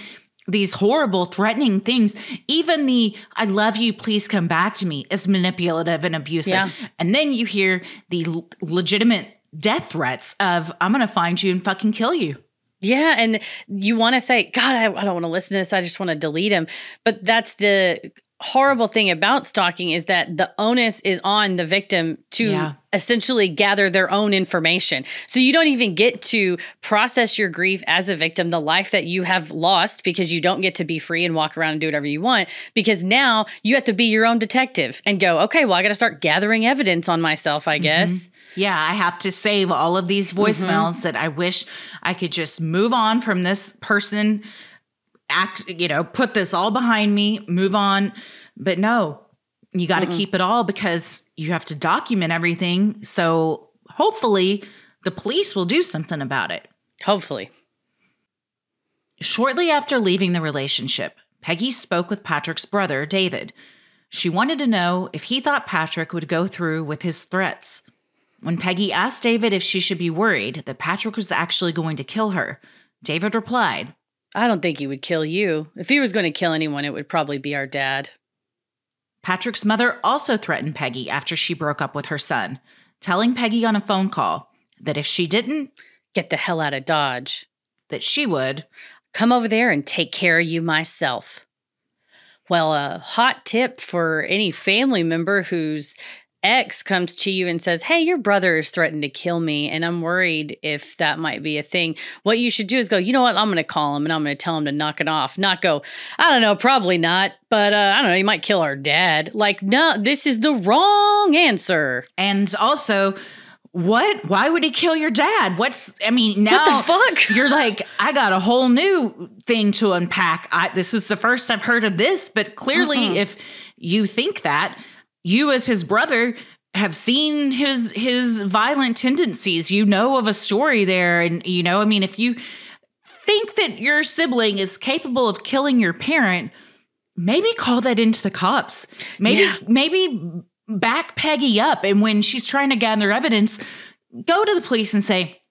Speaker 2: these horrible, threatening things. Even the I love you, please come back to me is manipulative and abusive. Yeah. And then you hear the legitimate death threats of I'm going to find you and fucking kill you.
Speaker 1: Yeah. And you want to say, God, I don't want to listen to this. I just want to delete him. But that's the horrible thing about stalking is that the onus is on the victim to essentially gather their own information. So you don't even get to process your grief as a victim, the life that you have lost because you don't get to be free and walk around and do whatever you want, because now you have to be your own detective and go, okay, well, I got to start gathering evidence on myself, I guess.
Speaker 2: Yeah, I have to save all of these voicemails that I wish I could just move on from this person, put this all behind me, move on. But no, you got to keep it all because you have to document everything. So hopefully the police will do something about it.
Speaker 1: Hopefully.
Speaker 2: Shortly after leaving the relationship, Peggy spoke with Patrick's brother, David. She wanted to know if he thought Patrick would go through with his threats. When Peggy asked David if she should be worried that Patrick was actually going to kill her, David replied,
Speaker 1: I don't think he would kill you. If he was going to kill anyone, it would probably be our dad.
Speaker 2: Patrick's mother also threatened Peggy after she broke up with her son, telling Peggy on a phone call that if she didn't
Speaker 1: get the hell out of Dodge,
Speaker 2: that she would
Speaker 1: come over there and take care of you myself. Well, a hot tip for any family member whose ex comes to you and says, hey, your brother is threatened to kill me, and I'm worried if that might be a thing. What you should do is go, you know what? I'm going to call him and I'm going to tell him to knock it off. Not go, I don't know, probably not. But I don't know, he might kill our dad. Like, no, this is the wrong answer.
Speaker 2: And also, what? Why would he kill your dad? Now
Speaker 1: what the fuck?
Speaker 2: You're like, I got a whole new thing to unpack. This is the first I've heard of this, but clearly if you think that, you as his brother have seen his violent tendencies, you know of a story there. And, if you think that your sibling is capable of killing your parent, maybe call that into the cops. Maybe back Peggy up. And when she's trying to gather evidence, go to the police and say,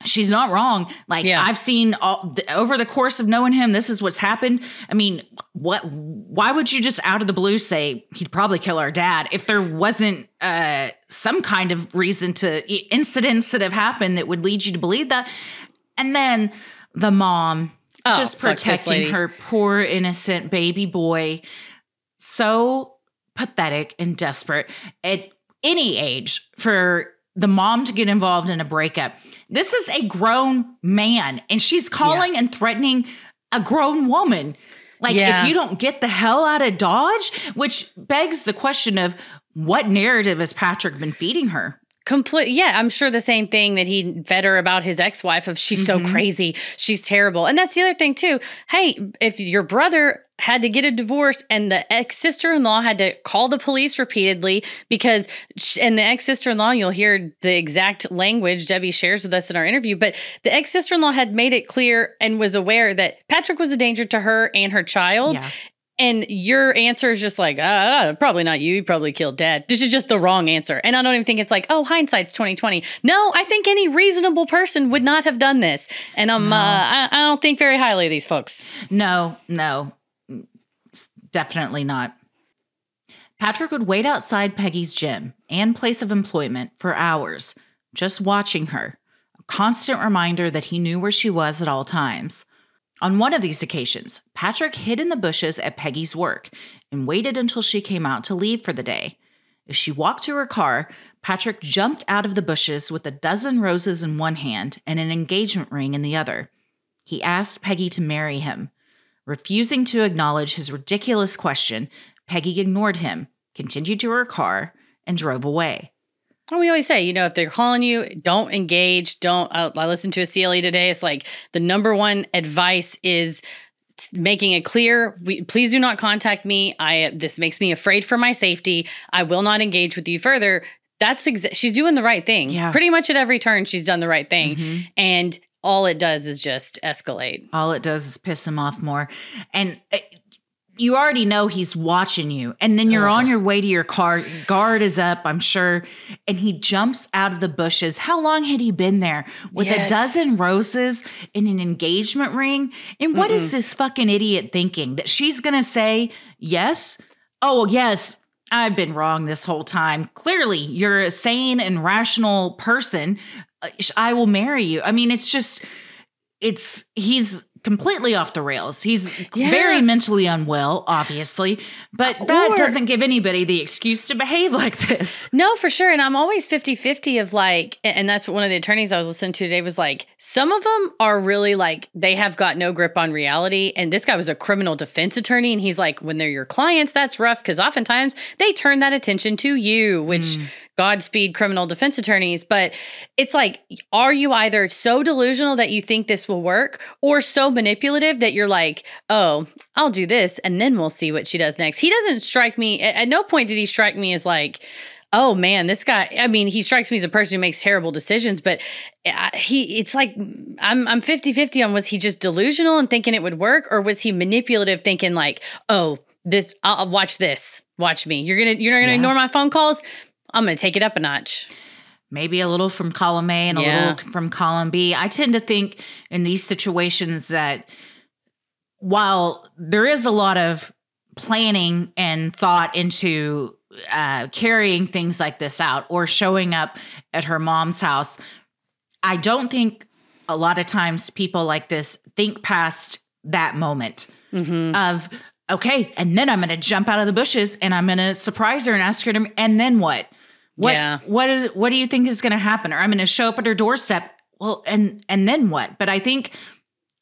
Speaker 2: she's not wrong. I've seen over the course of knowing him, this is what's happened. Why would you just out of the blue say he'd probably kill our dad if there wasn't some kind of reason to incidents that have happened that would lead you to believe that? And then the mom just protecting her poor innocent baby boy. So pathetic and desperate at any age for the mom to get involved in a breakup. This is a grown man, and she's calling and threatening a grown woman. If you don't get the hell out of Dodge, which begs the question of what narrative has Patrick been feeding her?
Speaker 1: I'm sure the same thing that he fed her about his ex-wife of she's so crazy, she's terrible. And that's the other thing too. Hey, if your brother had to get a divorce and the ex-sister-in-law had to call the police repeatedly because, and the ex-sister-in-law, you'll hear the exact language Debbie shares with us in our interview, but the ex-sister-in-law had made it clear and was aware that Patrick was a danger to her and her child. Yeah. And your answer is just like, probably not you. You probably killed dad. This is just the wrong answer. And I don't even think it's like, hindsight's 2020. No, I think any reasonable person would not have done this. And I don't think very highly of these folks.
Speaker 2: No, definitely not. Patrick would wait outside Peggy's gym and place of employment for hours, just watching her. A constant reminder that he knew where she was at all times. On one of these occasions, Patrick hid in the bushes at Peggy's work and waited until she came out to leave for the day. As she walked to her car, Patrick jumped out of the bushes with a dozen roses in one hand and an engagement ring in the other. He asked Peggy to marry him. Refusing to acknowledge his ridiculous question, Peggy ignored him, continued to her car, and drove away.
Speaker 1: Well, we always say, if they're calling you, don't engage. I listened to a CLE today. It's like the number one advice is making it clear. Please do not contact me. This makes me afraid for my safety. I will not engage with you further. She's doing the right thing. Yeah. Pretty much at every turn, she's done the right thing. And all it does is just escalate.
Speaker 2: All it does is piss him off more. And you already know he's watching you. And then you're on your way to your car. Guard is up, I'm sure. And he jumps out of the bushes. How long had he been there? With a dozen roses and an engagement ring? And what is this fucking idiot thinking? That she's going to say yes? Oh, yes, I've been wrong this whole time. Clearly, you're a sane and rational person. I will marry you. He's completely off the rails. He's very mentally unwell, obviously, but that doesn't give anybody the excuse to behave like this.
Speaker 1: No, for sure. And I'm always 50-50 of and that's what one of the attorneys I was listening to today was like, some of them are really they have got no grip on reality. And this guy was a criminal defense attorney. And he's like, when they're your clients, that's rough because oftentimes they turn that attention to you, which Godspeed criminal defense attorneys. But it's like, are you either so delusional that you think this will work or so manipulative that you're like, oh, I'll do this and then we'll see what she does next. He doesn't strike me. At no point did he strike me as like, oh man, this guy, he strikes me as a person who makes terrible decisions, but it's like, I'm 50-50 on was he just delusional and thinking it would work or was he manipulative thinking like, oh, I'll watch this. Watch me. You're not going to ignore my phone calls. I'm going to take it up a notch.
Speaker 2: Maybe a little from column A and a little from column B. I tend to think in these situations that while there is a lot of planning and thought into carrying things like this out or showing up at her mom's house, I don't think a lot of times people like this think past that moment of, okay, and then I'm going to jump out of the bushes and I'm going to surprise her and ask her to, and then what? What do you think is going to happen? Or I'm going to show up at her doorstep. Well, and then what? But I think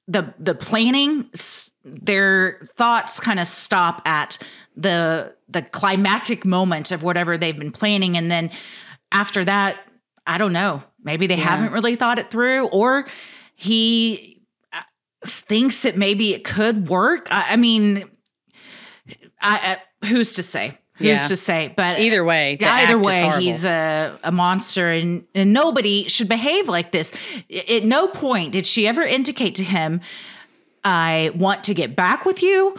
Speaker 2: the planning, their thoughts kind of stop at the climactic moment of whatever they've been planning. And then after that, I don't know. Maybe they haven't really thought it through, or he thinks that maybe it could work. I mean, who's to say? Who's to say? But
Speaker 1: either way,
Speaker 2: he's a monster, and nobody should behave like this. At no point did she ever indicate to him, I want to get back with you.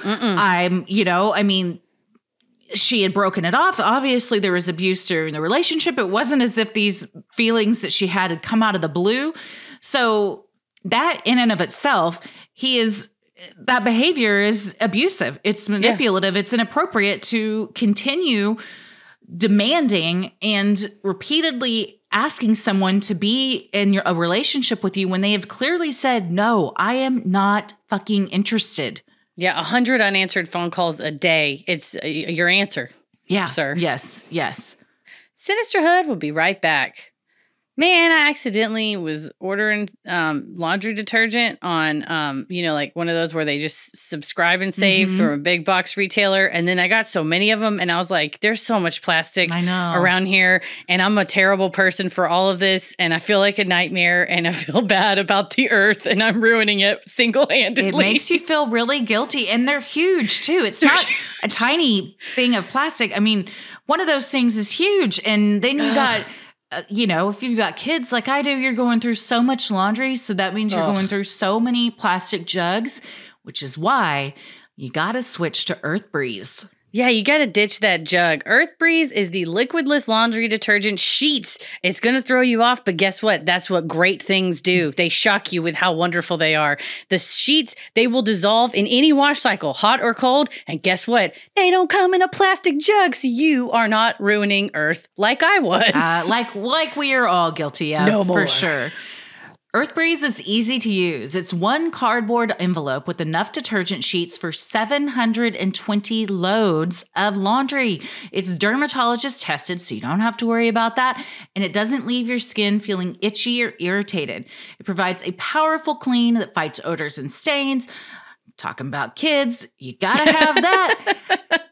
Speaker 2: She had broken it off. Obviously, there was abuse during the relationship. It wasn't as if these feelings that she had come out of the blue. So that in and of itself, that behavior is abusive. It's manipulative. It's inappropriate to continue demanding and repeatedly asking someone to be in a relationship with you when they have clearly said, no, I am not fucking interested.
Speaker 1: Yeah, 100 unanswered phone calls a day. It's your answer.
Speaker 2: Yeah,
Speaker 1: sir.
Speaker 2: Yes.
Speaker 1: Sinisterhood will be right back. Man, I accidentally was ordering laundry detergent on, like one of those where they just subscribe and save from a big box retailer. And then I got so many of them and I was like, there's so much plastic around here. And I'm a terrible person for all of this. And I feel like a nightmare and I feel bad about the earth and I'm ruining it single-handedly.
Speaker 2: It makes you feel really guilty. And they're huge too. It's not a tiny thing of plastic. I mean, one of those things is huge. And then you got... if you've got kids like I do, you're going through so much laundry. So that means you're going through so many plastic jugs, which is why you got to switch to Earth Breeze.
Speaker 1: Yeah, you got to ditch that jug. Earth Breeze is the liquidless laundry detergent sheets. It's going to throw you off, but guess what? That's what great things do. They shock you with how wonderful they are. The sheets, they will dissolve in any wash cycle, hot or cold. And guess what? They don't come in a plastic jug, so you are not ruining Earth like I was.
Speaker 2: Like we are all guilty of,
Speaker 1: no more.
Speaker 2: For sure. Earth Breeze is easy to use. It's one cardboard envelope with enough detergent sheets for 720 loads of laundry. It's dermatologist tested, so you don't have to worry about that. And it doesn't leave your skin feeling itchy or irritated. It provides a powerful clean that fights odors and stains. Talking about kids, you gotta have that.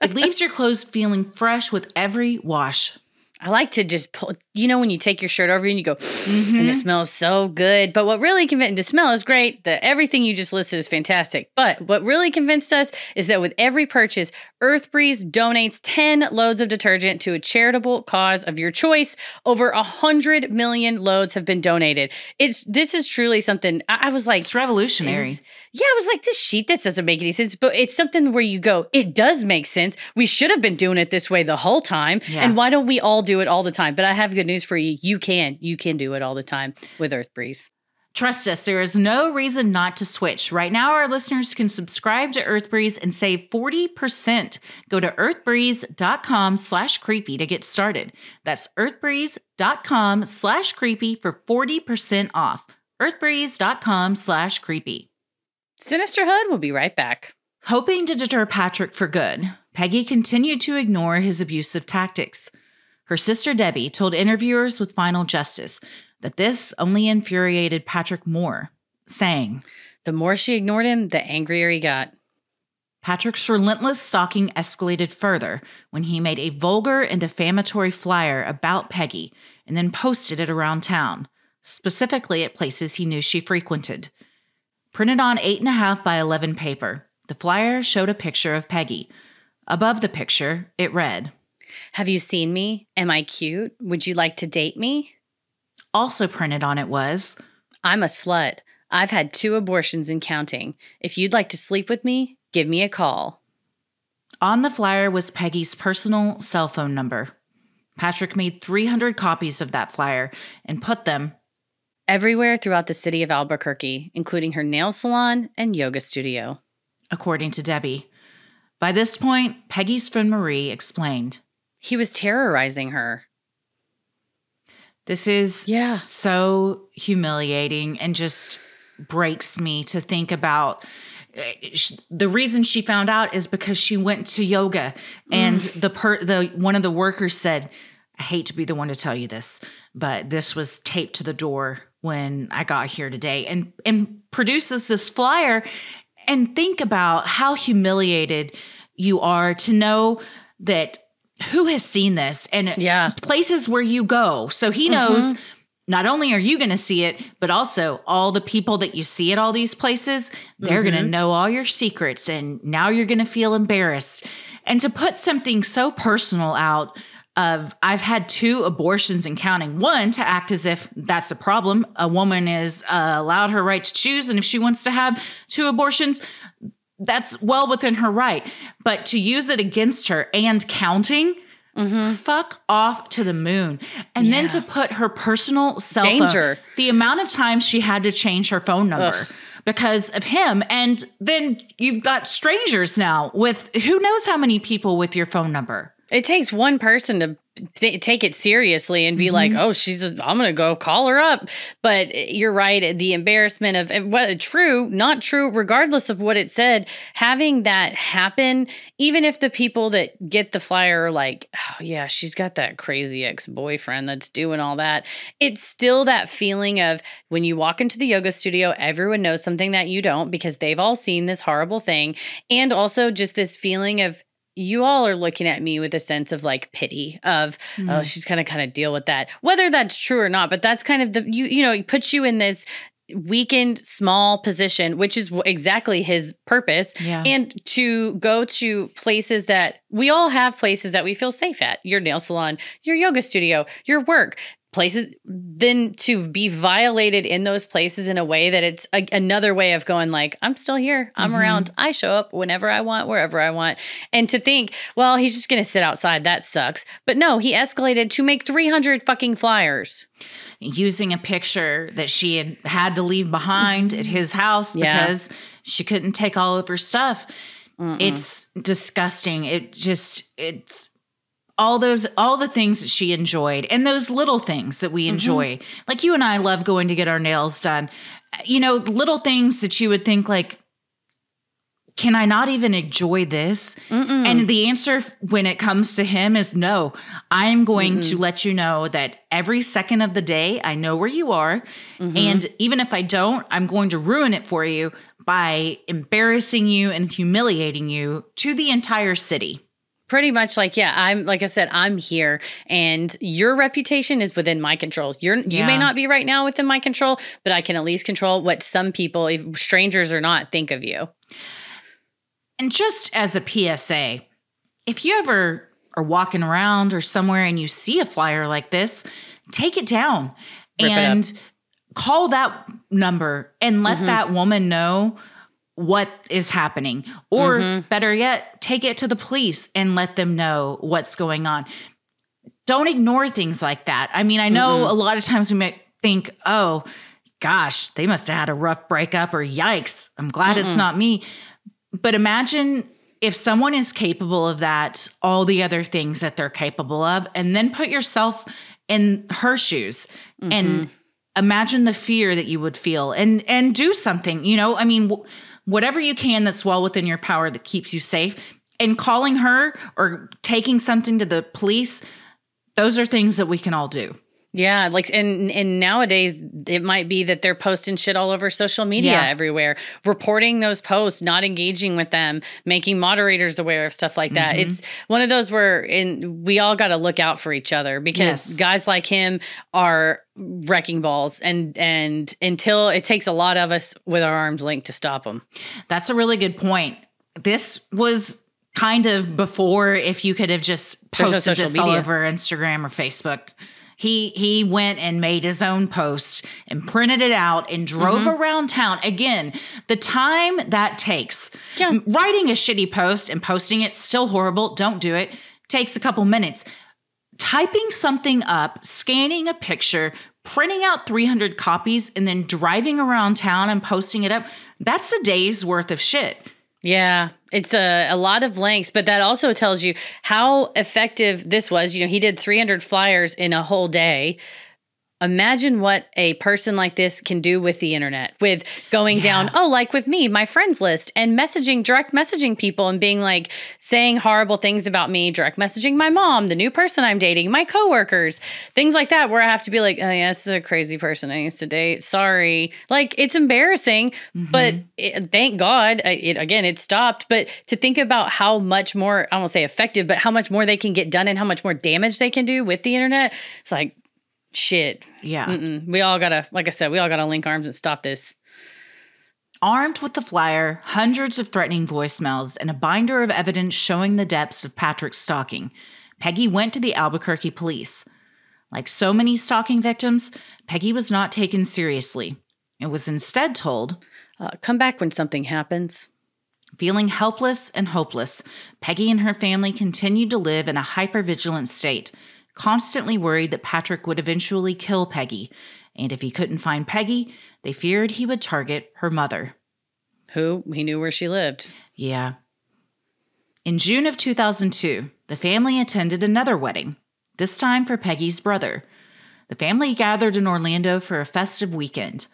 Speaker 2: It leaves your clothes feeling fresh with every wash.
Speaker 1: I like to just pull, when you take your shirt over and you go, and it smells so good. But what really convinced, the smell is great. Everything you just listed is fantastic. But what really convinced us is that with every purchase, Earth Breeze donates 10 loads of detergent to a charitable cause of your choice. Over 100 million loads have been donated. This is truly something, I was like.
Speaker 2: It's revolutionary.
Speaker 1: I was like, this sheet, that doesn't make any sense. But it's something where you go, it does make sense. We should have been doing it this way the whole time. Yeah. And why don't we all do it all the time? But I have good news for you. You can do it all the time with Earth Breeze.
Speaker 2: Trust us, there is no reason not to switch. Right now, our listeners can subscribe to Earth Breeze and save 40%. Go to earthbreeze.com/creepy to get started. That's earthbreeze.com/creepy for 40% off. earthbreeze.com/creepy.
Speaker 1: Sinisterhood will be right back.
Speaker 2: Hoping to deter Patrick for good, Peggy continued to ignore his abusive tactics. Her sister Debbie told interviewers with Final Justice that this only infuriated Patrick more, saying,
Speaker 1: "The more she ignored him, the angrier he got."
Speaker 2: Patrick's relentless stalking escalated further when he made a vulgar and defamatory flyer about Peggy and then posted it around town, specifically at places he knew she frequented. Printed on 8.5 by 11 paper, the flyer showed a picture of Peggy. Above the picture, it read,
Speaker 1: "Have you seen me? Am I cute? Would you like to date me?"
Speaker 2: Also printed on it was,
Speaker 1: "I'm a slut. I've had 2 abortions and counting. If you'd like to sleep with me, give me a call."
Speaker 2: On the flyer was Peggy's personal cell phone number. Patrick made 300 copies of that flyer and put them
Speaker 1: everywhere throughout the city of Albuquerque, including her nail salon and yoga studio.
Speaker 2: According to Debbie. By this point, Peggy's friend Marie explained,
Speaker 1: he was terrorizing her.
Speaker 2: This is so humiliating and just breaks me to think about. The reason she found out is because she went to yoga and the one of the workers said, "I hate to be the one to tell you this, but this was taped to the door when I got here today," and produces this flyer. And think about how humiliated you are to know that who has seen this and places where you go. So he knows not only are you going to see it, but also all the people that you see at all these places, they're going to know all your secrets. And now you're going to feel embarrassed. And to put something so personal out of, I've had 2 abortions and counting. One, to act as if that's a problem. A woman is allowed her right to choose. And if she wants to have 2 abortions, that's well within her right. But to use it against her and counting, fuck off to the moon. And then to put her personal cell phone, the amount of times she had to change her phone number because of him. And then you've got strangers now with who knows how many people with your phone number.
Speaker 1: It takes one person to take it seriously and be like, oh, I'm going to go call her up. But you're right. The embarrassment of whether true, not true, regardless of what it said, having that happen, even if the people that get the flyer are like, oh, yeah, she's got that crazy ex-boyfriend that's doing all that. It's still that feeling of when you walk into the yoga studio, everyone knows something that you don't because they've all seen this horrible thing. And also just this feeling of, you all are looking at me with a sense of like pity of, oh, she's going to kind of deal with that, whether that's true or not. But that's kind of it puts you in this weakened, small position, which is exactly his purpose. Yeah. And to go to places that we all have places that we feel safe at, your nail salon, your yoga studio, your work. Places, then to be violated in those places in a way that it's another way of going like, I'm still here. I'm around. I show up whenever I want, wherever I want. And to think, well, he's just going to sit outside. That sucks. But no, he escalated to make 300 fucking flyers.
Speaker 2: Using a picture that she had to leave behind at his house because she couldn't take all of her stuff. It's disgusting. It's all the things that she enjoyed and those little things that we enjoy. Like you and I love going to get our nails done. Little things that you would think like, can I not even enjoy this? And the answer when it comes to him is no. I'm going to let you know that every second of the day, I know where you are. And even if I don't, I'm going to ruin it for you by embarrassing you and humiliating you to the entire city.
Speaker 1: Pretty much like I said, I'm here and your reputation is within my control. You may not be right now within my control, but I can at least control what some people, if strangers or not, think of you.
Speaker 2: And just as a PSA, if you ever are walking around or somewhere and you see a flyer like this, take it down and call that number and let that woman know what is happening, or better yet, take it to the police and let them know what's going on. Don't ignore things like that. I mean, I know a lot of times we might think, oh gosh, they must have had a rough breakup, or yikes, I'm glad it's not me. But imagine if someone is capable of that, all the other things that they're capable of, and then put yourself in her shoes and imagine the fear that you would feel and do something, I mean, whatever you can that's well within your power that keeps you safe. And calling her or taking something to the police, those are things that we can all do.
Speaker 1: Yeah, and nowadays it might be that they're posting shit all over social media everywhere, reporting those posts, not engaging with them, making moderators aware of stuff like that. It's one of those where we all got to look out for each other because guys like him are wrecking balls and until it takes a lot of us with our arms linked to stop them. That's
Speaker 2: a really good point. This was kind of before if you could have just posted this all over Instagram or Facebook. He went and made his own post and printed it out and drove around town. Again, the time that takes. Yeah. Writing a shitty post and posting it, still horrible. Don't do it. Takes a couple minutes. Typing something up, scanning a picture, printing out 300 copies, and then driving around town and posting it up. That's a day's worth of shit.
Speaker 1: Yeah, it's a lot of links, but that also tells you how effective this was. He did 300 flyers in a whole day. Imagine what a person like this can do with the internet, with going down, like with me, my friends list, and direct messaging people and being like, saying horrible things about me, direct messaging my mom, the new person I'm dating, my coworkers, things like that, where I have to be like, oh yeah, this is a crazy person I used to date. Sorry. Like, it's embarrassing, but thank God, it stopped. But to think about how much more, I won't say effective, but how much more they can get done and how much more damage they can do with the internet, it's like, Shit.
Speaker 2: Yeah.
Speaker 1: We all gotta, like I said, we all gotta link arms and stop this.
Speaker 2: Armed with the flyer, hundreds of threatening voicemails, and a binder of evidence showing the depths of Patrick's stalking, Peggy went to the Albuquerque police. Like so many stalking victims, Peggy was not taken seriously. It was instead told,
Speaker 1: come back when something happens.
Speaker 2: Feeling helpless and hopeless, Peggy and her family continued to live in a hypervigilant state, constantly worried that Patrick would eventually kill Peggy, and if he couldn't find Peggy, they feared he would target her mother.
Speaker 1: Who? He knew where she lived.
Speaker 2: Yeah. In June of 2002, the family attended another wedding, this time for Peggy's brother. The family gathered in Orlando for a festive weekend.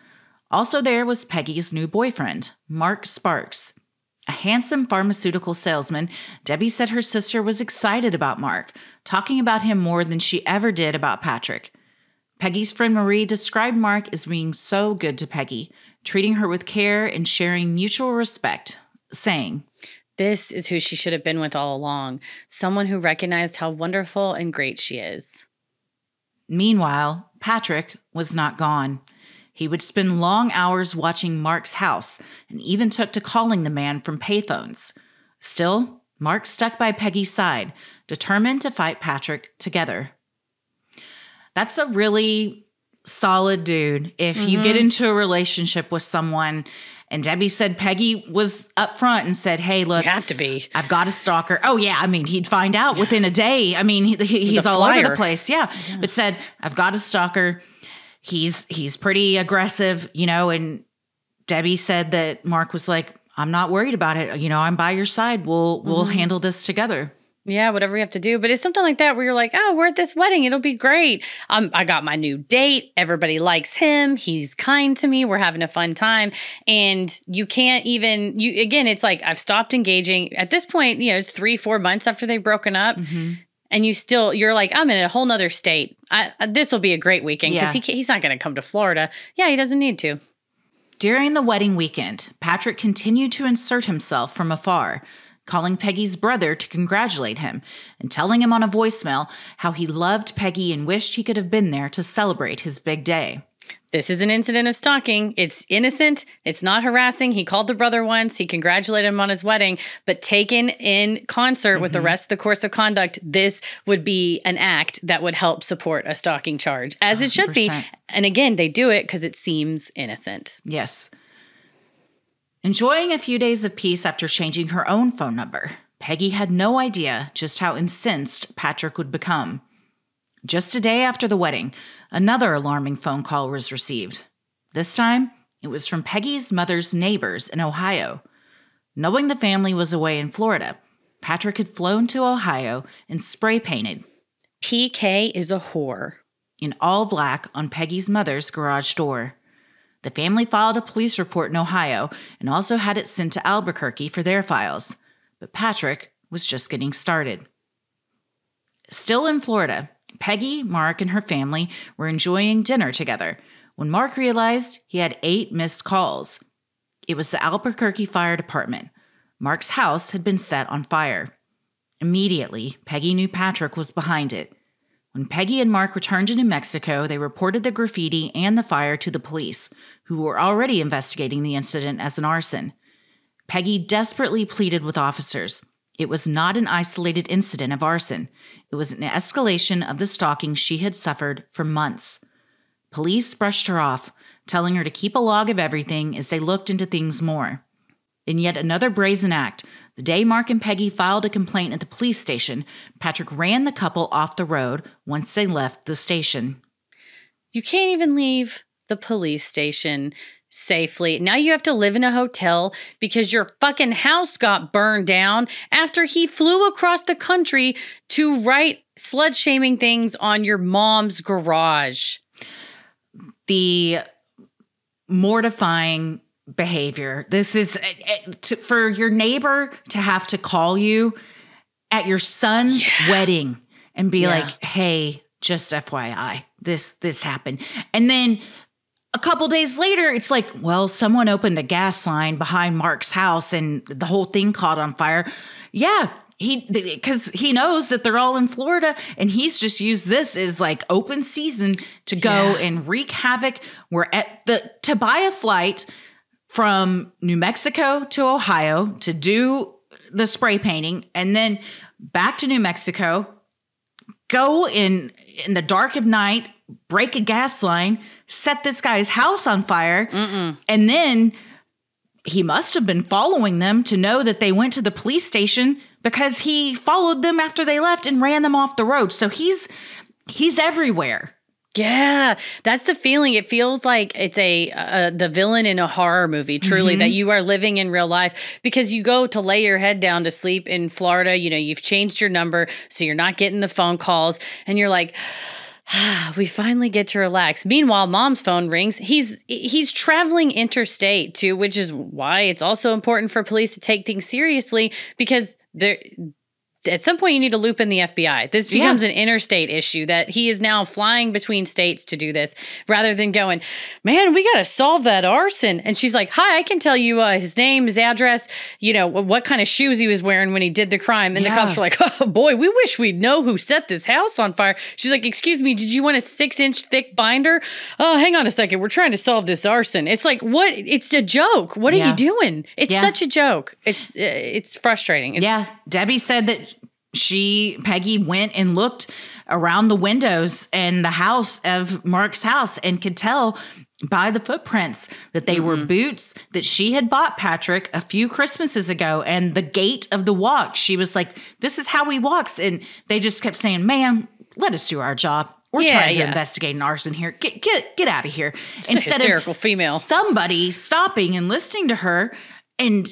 Speaker 2: Also there was Peggy's new boyfriend, Mark Sparks. A handsome pharmaceutical salesman, Debbie said her sister was excited about Mark, talking about him more than she ever did about Patrick. Peggy's friend Marie described Mark as being so good to Peggy, treating her with care and sharing mutual respect, saying,
Speaker 1: "This is who she should have been with all along, someone who recognized how wonderful and great she is."
Speaker 2: Meanwhile, Patrick was not gone. He would spend long hours watching Mark's house and even took to calling the man from payphones. Still, Mark stuck by Peggy's side, determined to fight Patrick together. That's a really solid dude. If you get into a relationship with someone, and Debbie said Peggy was up front and said, "Hey, look,
Speaker 1: You have to be.
Speaker 2: I've got a stalker." Oh, yeah. I mean, he'd find out within a day. I mean, he's all over the place. Yeah. But said, "I've got a stalker. He's pretty aggressive, and Debbie said that Mark was like, "I'm not worried about it. I'm by your side. We'll handle this together."
Speaker 1: Yeah, whatever you have to do. But it's something like that where you're like, oh, we're at this wedding. It'll be great. I got my new date. Everybody likes him. He's kind to me. We're having a fun time. And you can't even, again, it's like I've stopped engaging. At this point, it's 3-4 months after they've broken up. And you're like, I'm in a whole nother state. This will be a great weekend because he's not going to come to Florida. Yeah, he doesn't need to.
Speaker 2: During the wedding weekend, Patrick continued to insert himself from afar, calling Peggy's brother to congratulate him and telling him on a voicemail how he loved Peggy and wished he could have been there to celebrate his big day.
Speaker 1: This is an incident of stalking. It's innocent. It's not harassing. He called the brother once. He congratulated him on his wedding, but taken in concert with the rest of the course of conduct, this would be an act that would help support a stalking charge, as it should be. And again, they do it because it seems innocent.
Speaker 2: Yes. Enjoying a few days of peace after changing her own phone number, Peggy had no idea just how incensed Patrick would become. Just a day after the wedding, another alarming phone call was received. This time, it was from Peggy's mother's neighbors in Ohio. Knowing the family was away in Florida, Patrick had flown to Ohio and spray painted
Speaker 1: PK is a whore
Speaker 2: in all black on Peggy's mother's garage door. The family filed a police report in Ohio and also had it sent to Albuquerque for their files. But Patrick was just getting started. Still in Florida, Peggy, Mark, and her family were enjoying dinner together when Mark realized he had 8 missed calls. It was the Albuquerque Fire Department. Mark's house had been set on fire. Immediately, Peggy knew Patrick was behind it. When Peggy and Mark returned to New Mexico, they reported the graffiti and the fire to the police, who were already investigating the incident as an arson. Peggy desperately pleaded with officers. It was not an isolated incident of arson. It was an escalation of the stalking she had suffered for months. Police brushed her off, telling her to keep a log of everything as they looked into things more. In yet another brazen act, the day Mark and Peggy filed a complaint at the police station, Patrick ran the couple off the road once they left the station.
Speaker 1: You can't even leave the police station safely. Now you have to live in a hotel because your fucking house got burned down after he flew across the country to write slut-shaming things on your mom's garage.
Speaker 2: The mortifying behavior. This is for your neighbor to have to call you at your son's wedding and be like, "Hey, just FYI, this happened." And then a couple days later, it's like, well, someone opened a gas line behind Mark's house and the whole thing caught on fire. Yeah, because he knows that they're all in Florida, and he's just used this as like open season to go and wreak havoc. To buy a flight from New Mexico to Ohio to do the spray painting, and then back to New Mexico, go in the dark of night, break a gas line, set this guy's house on fire, and then he must have been following them to know that they went to the police station, because he followed them after they left and ran them off the road. So he's everywhere.
Speaker 1: Yeah, that's the feeling. It feels like it's the villain in a horror movie, truly, that you are living in real life, because you go to lay your head down to sleep in Florida. You know, you've changed your number, so you're not getting the phone calls, and you're like, we finally get to relax. Meanwhile, mom's phone rings. He's traveling interstate too, which is why it's also important for police to take things seriously, because at some point you need to loop in the FBI. This becomes an interstate issue, that he is now flying between states to do this, rather than going, man, we got to solve that arson. And she's like, hi, I can tell you his name, his address, you know, what kind of shoes he was wearing when he did the crime. And the cops are like, oh boy, we wish we'd know who set this house on fire. She's like, excuse me, did you want a 6-inch thick binder? Oh, hang on a second. We're trying to solve this arson. It's like, what? It's a joke. What are you doing? It's such a joke. It's frustrating.
Speaker 2: Debbie said that Peggy went and looked around the windows in the house of Mark's house and could tell by the footprints that they were boots that she had bought Patrick a few Christmases ago, and the gait of the walk. She was like, this is how he walks. And they just kept saying, ma'am, let us do our job. We're trying to investigate an arson here. Get out of here.
Speaker 1: It's instead a hysterical female.
Speaker 2: Somebody stopping and listening to her. And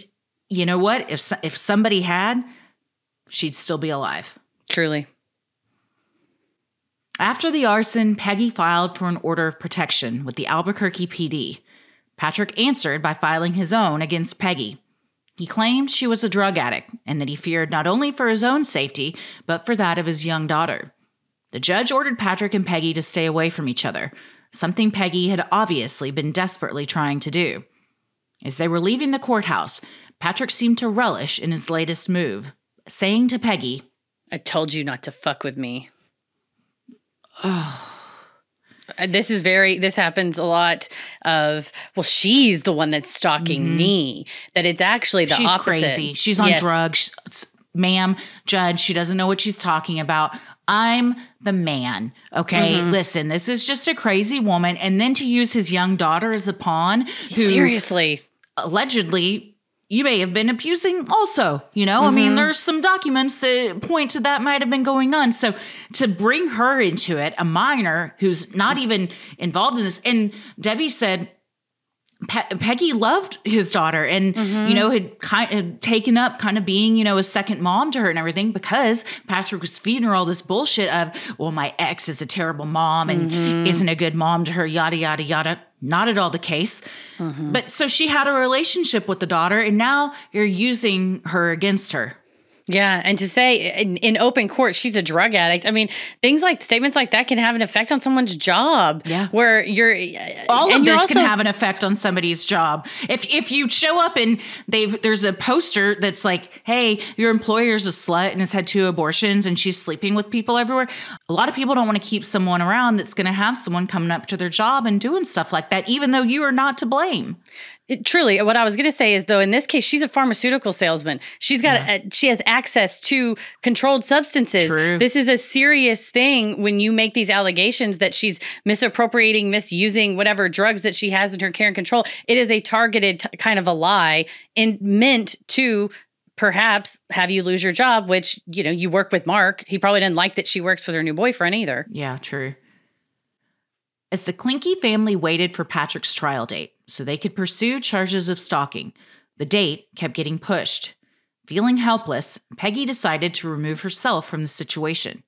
Speaker 2: you know what? If somebody had, she'd still be alive.
Speaker 1: Truly.
Speaker 2: After the arson, Peggy filed for an order of protection with the Albuquerque PD. Patrick answered by filing his own against Peggy. He claimed she was a drug addict and that he feared not only for his own safety, but for that of his young daughter. The judge ordered Patrick and Peggy to stay away from each other, something Peggy had obviously been desperately trying to do. As they were leaving the courthouse, Patrick seemed to relish in his latest move, saying to Peggy,
Speaker 1: I told you not to fuck with me. This happens a lot of, well, she's the one that's stalking me. That it's actually the opposite.
Speaker 2: She's crazy. She's on drugs. Ma'am, judge, she doesn't know what she's talking about. I'm the man. Okay. Listen, this is just a crazy woman. And then to use his young daughter as a pawn, who
Speaker 1: seriously,
Speaker 2: allegedly, you may have been abusing also, you know? I mean, there's some documents that point to that might have been going on. So to bring her into it, a minor who's not even involved in this. And Debbie said Peggy loved his daughter and, you know, had taken up kind of being, you know, a second mom to her and everything, because Patrick was feeding her all this bullshit of, well, my ex is a terrible mom and isn't a good mom to her, yada, yada, yada. Not at all the case. But so she had a relationship with the daughter, and now you're using her against her.
Speaker 1: Yeah. And to say in open court, she's a drug addict. I mean, statements like that can have an effect on someone's job. Yeah. Where
Speaker 2: all of this can have an effect on somebody's job. If you show up and there's a poster that's like, hey, your employer's a slut and has had 2 abortions and she's sleeping with people everywhere. A lot of people don't want to keep someone around that's going to have someone coming up to their job and doing stuff like that, even though you are not to blame.
Speaker 1: Truly, what I was going to say is, though, in this case, she's a pharmaceutical salesman. She's got she has access to controlled substances.
Speaker 2: True.
Speaker 1: This is a serious thing when you make these allegations that she's misappropriating, misusing whatever drugs that she has in her care and control. It is a targeted kind of a lie meant to perhaps have you lose your job, which, you know, you work with Mark. He probably didn't like that she works with her new boyfriend either.
Speaker 2: Yeah, true. As the Klinke family waited for Patrick's trial date so they could pursue charges of stalking, the date kept getting pushed. Feeling helpless, Peggy decided to remove herself from the situation.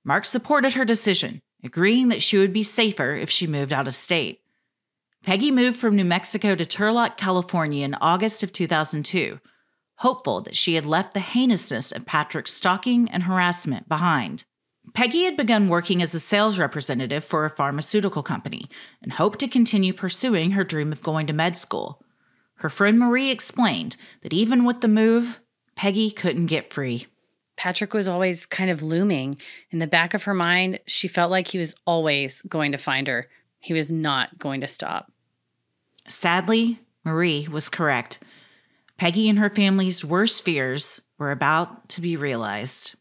Speaker 2: Mark supported her decision, agreeing that she would be safer if she moved out of state. Peggy moved from New Mexico to Turlock, California in August of 2002, hopeful that she had left the heinousness of Patrick's stalking and harassment behind. Peggy had begun working as a sales representative for a pharmaceutical company and hoped to continue pursuing her dream of going to med school. Her friend Marie explained that even with the move, Peggy couldn't get free.
Speaker 1: Patrick was always kind of looming. In the back of her mind, she felt like he was always going to find her. He was not going to stop.
Speaker 2: Sadly, Marie was correct. Peggy and her family's worst fears were about to be realized.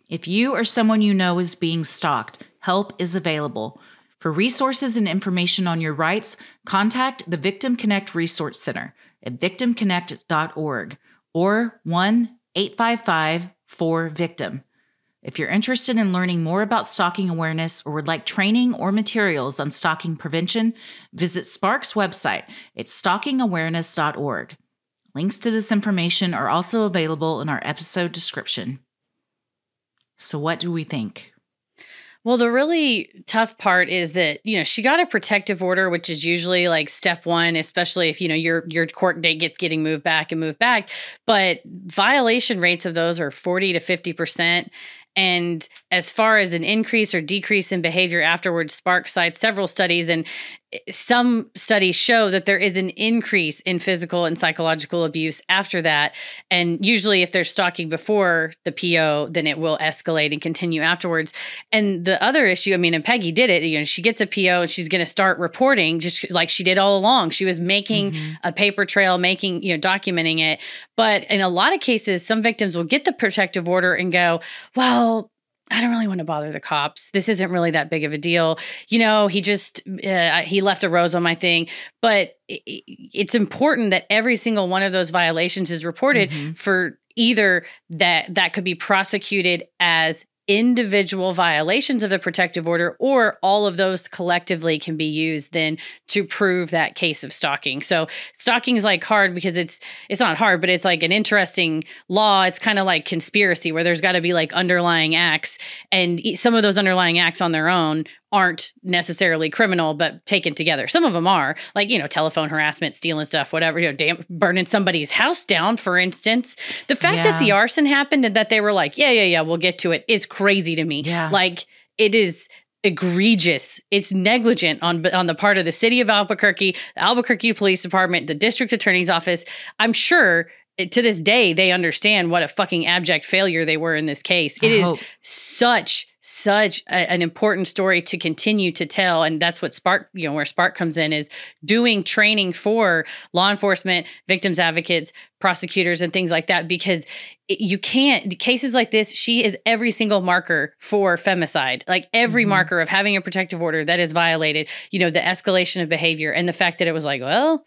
Speaker 2: If you or someone you know is being stalked, help is available. For resources and information on your rights, contact the Victim Connect Resource Center at victimconnect.org or 1-855-4-VICTIM. If you're interested in learning more about stalking awareness or would like training or materials on stalking prevention, visit Spark's website at stalkingawareness.org. Links to this information are also available in our episode description. So what do we think?
Speaker 1: Well, the really tough part is that, she got a protective order, which is usually like step one, especially if, your court date gets getting moved back. But violation rates of those are 40 to 50%. And as far as an increase or decrease in behavior afterwards, Spark cites several studies, and some studies show that there is an increase in physical and psychological abuse after that. And usually if they're stalking before the PO, then it will escalate and continue afterwards. And the other issue, and Peggy did it, she gets a PO and she's going to start reporting just like she did all along. She was making a paper trail, documenting it. But in a lot of cases, some victims will get the protective order and go, well, I don't really want to bother the cops. This isn't really that big of a deal. He just, he left a rose on my thing. But it's important that every single one of those violations is reported for either that could be prosecuted as individual violations of the protective order, or all of those collectively can be used then to prove that case of stalking. So stalking is like hard because it's not hard, but it's like an interesting law. It's kind of like conspiracy where there's got to be like underlying acts, and some of those underlying acts on their own aren't necessarily criminal, but taken together. Some of them are, like, telephone harassment, stealing stuff, whatever, burning somebody's house down, for instance. The fact that the arson happened and that they were like, yeah, we'll get to it, is crazy to me. Yeah. Like, it is egregious. It's negligent on the part of the city of Albuquerque, the Albuquerque Police Department, the district attorney's office. I'm sure to this day, they understand what a fucking abject failure they were in this case. It is such an important story to continue to tell. And that's what Spark, where Spark comes in, is doing training for law enforcement, victims advocates, prosecutors, and things like that, because you can't, cases like this, she is every single marker for femicide, like every marker of having a protective order that is violated, the escalation of behavior, and the fact that it was like, well,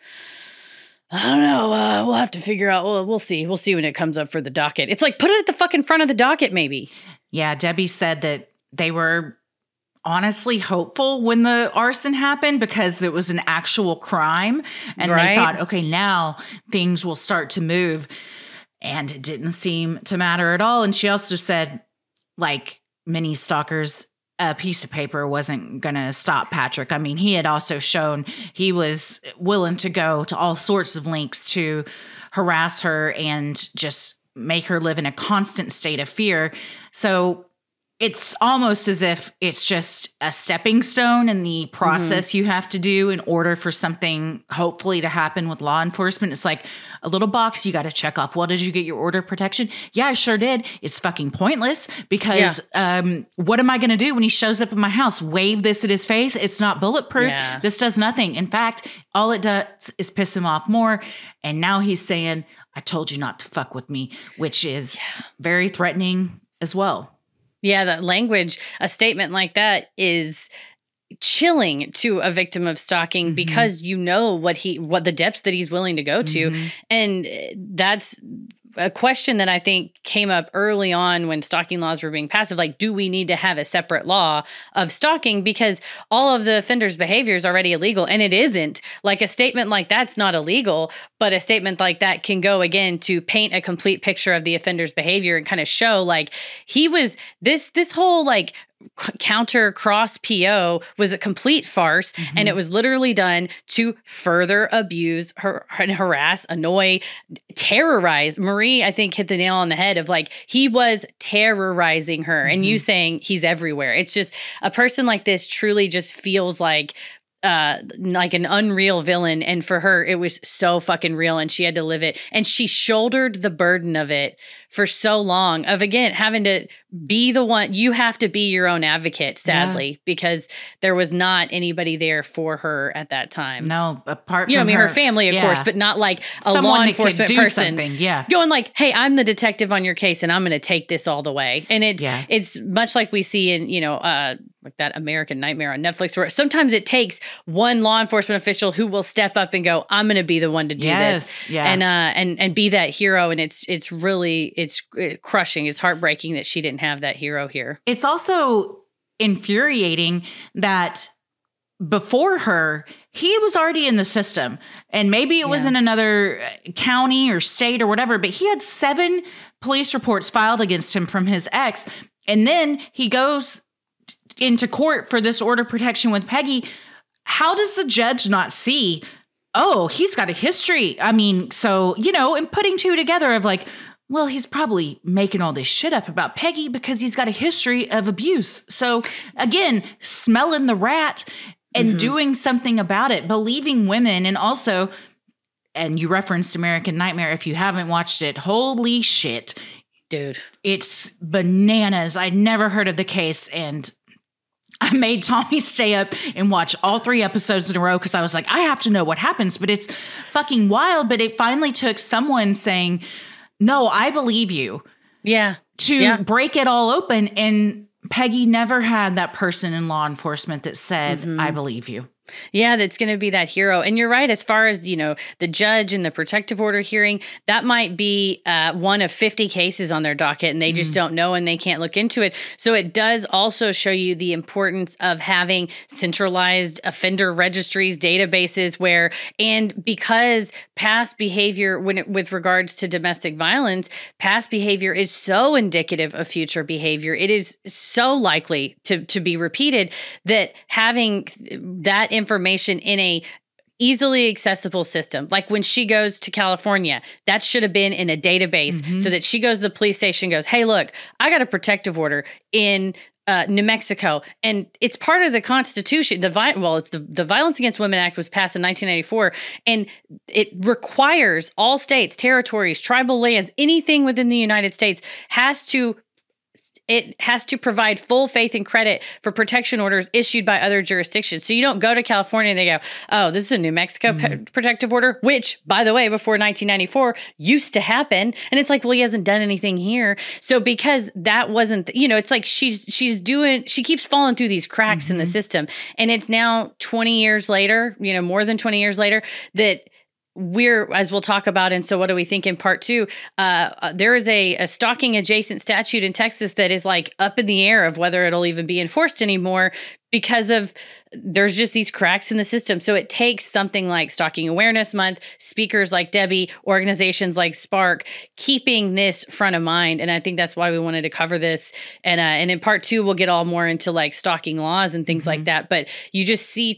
Speaker 1: I don't know. We'll have to figure out. Well, we'll see. We'll see when it comes up for the docket. It's like, put it at the fucking front of the docket, maybe.
Speaker 2: Yeah, Debbie said that they were honestly hopeful when the arson happened because it was an actual crime. And they thought, okay, now things will start to move. And it didn't seem to matter at all. And she also said, like many stalkers, a piece of paper wasn't going to stop Patrick. He had also shown he was willing to go to all sorts of lengths to harass her and just make her live in a constant state of fear. So it's almost as if it's just a stepping stone in the process you have to do in order for something hopefully to happen with law enforcement. It's like a little box you got to check off. Well, did you get your order of protection? Yeah, I sure did. It's fucking pointless because what am I going to do when he shows up at my house? Wave this at his face? It's not bulletproof. Yeah. This does nothing. In fact, all it does is piss him off more. And now he's saying, I told you not to fuck with me, which is very threatening as well.
Speaker 1: Yeah, that language, a statement like that is chilling to a victim of stalking because what the depths that he's willing to go to. And that's a question that I think came up early on when stalking laws were being passed, like, do we need to have a separate law of stalking? Because all of the offender's behavior is already illegal, and it isn't. Like, a statement like that's not illegal, but a statement like that can go, again, to paint a complete picture of the offender's behavior and kind of show, like, he was, this whole, like, counter cross PO was a complete farce, and it was literally done to further abuse her and harass, annoy, terrorize. Marie, I think, hit the nail on the head of, like, he was terrorizing her, and you saying he's everywhere. It's just, a person like this truly just feels like like an unreal villain. And for her, it was so fucking real and she had to live it. And she shouldered the burden of it for so long of, again, having to be the one. You have to be your own advocate, sadly, because there was not anybody there for her at that time.
Speaker 2: No, apart from
Speaker 1: her family, of course, but not like a
Speaker 2: someone
Speaker 1: law enforcement person going like, hey, I'm the detective on your case and I'm going to take this all the way. And it's much like we see in, like that American Nightmare on Netflix, where sometimes it takes one law enforcement official who will step up and go, I'm going to be the one to do this. And be that hero. And it's really crushing. It's heartbreaking that she didn't have that hero here.
Speaker 2: It's also infuriating that before her, he was already in the system, and maybe it was in another county or state or whatever, but he had 7 police reports filed against him from his ex. And then he goes into court for this order of protection with Peggy. How does the judge not see, oh, he's got a history? I mean, so, and putting two together of like, well, he's probably making all this shit up about Peggy because he's got a history of abuse. So again, smelling the rat and doing something about it, believing women. And also, and you referenced American Nightmare. If you haven't watched it, holy shit,
Speaker 1: dude,
Speaker 2: it's bananas. I'd never heard of the case. And I made Tommy stay up and watch all 3 episodes in a row because I was like, I have to know what happens. But it's fucking wild. But it finally took someone saying, no, I believe you.
Speaker 1: Yeah.
Speaker 2: To break it all open. And Peggy never had that person in law enforcement that said, I believe you.
Speaker 1: Yeah, that's going to be that hero. And you're right, as far as, the judge and the protective order hearing, that might be one of 50 cases on their docket and they just don't know and they can't look into it. So it does also show you the importance of having centralized offender registries, databases and because past behavior with regards to domestic violence, past behavior is so indicative of future behavior. It is so likely to be repeated that having that information in a easily accessible system. Like when she goes to California, that should have been in a database so that she goes to the police station and goes, hey, look, I got a protective order in New Mexico. And it's part of the Constitution. It's the Violence Against Women Act was passed in 1994. And it requires all states, territories, tribal lands, anything within the United States has to provide full faith and credit for protection orders issued by other jurisdictions. So you don't go to California and they go, oh, this is a New Mexico protective order, which, by the way, before 1994 used to happen. And it's like, well, he hasn't done anything here. So because that wasn't, it's like she keeps falling through these cracks in the system. And it's now 20 years later, more than 20 years later, that as we'll talk about, and so what do we think in part 2, there is a stalking adjacent statute in Texas that is like up in the air of whether it'll even be enforced anymore because of there's just these cracks in the system. So it takes something like Stalking Awareness Month, speakers like Debbie, organizations like Spark, keeping this front of mind. And I think that's why we wanted to cover this. And in part 2, we'll get all more into like stalking laws and things like that. But you just see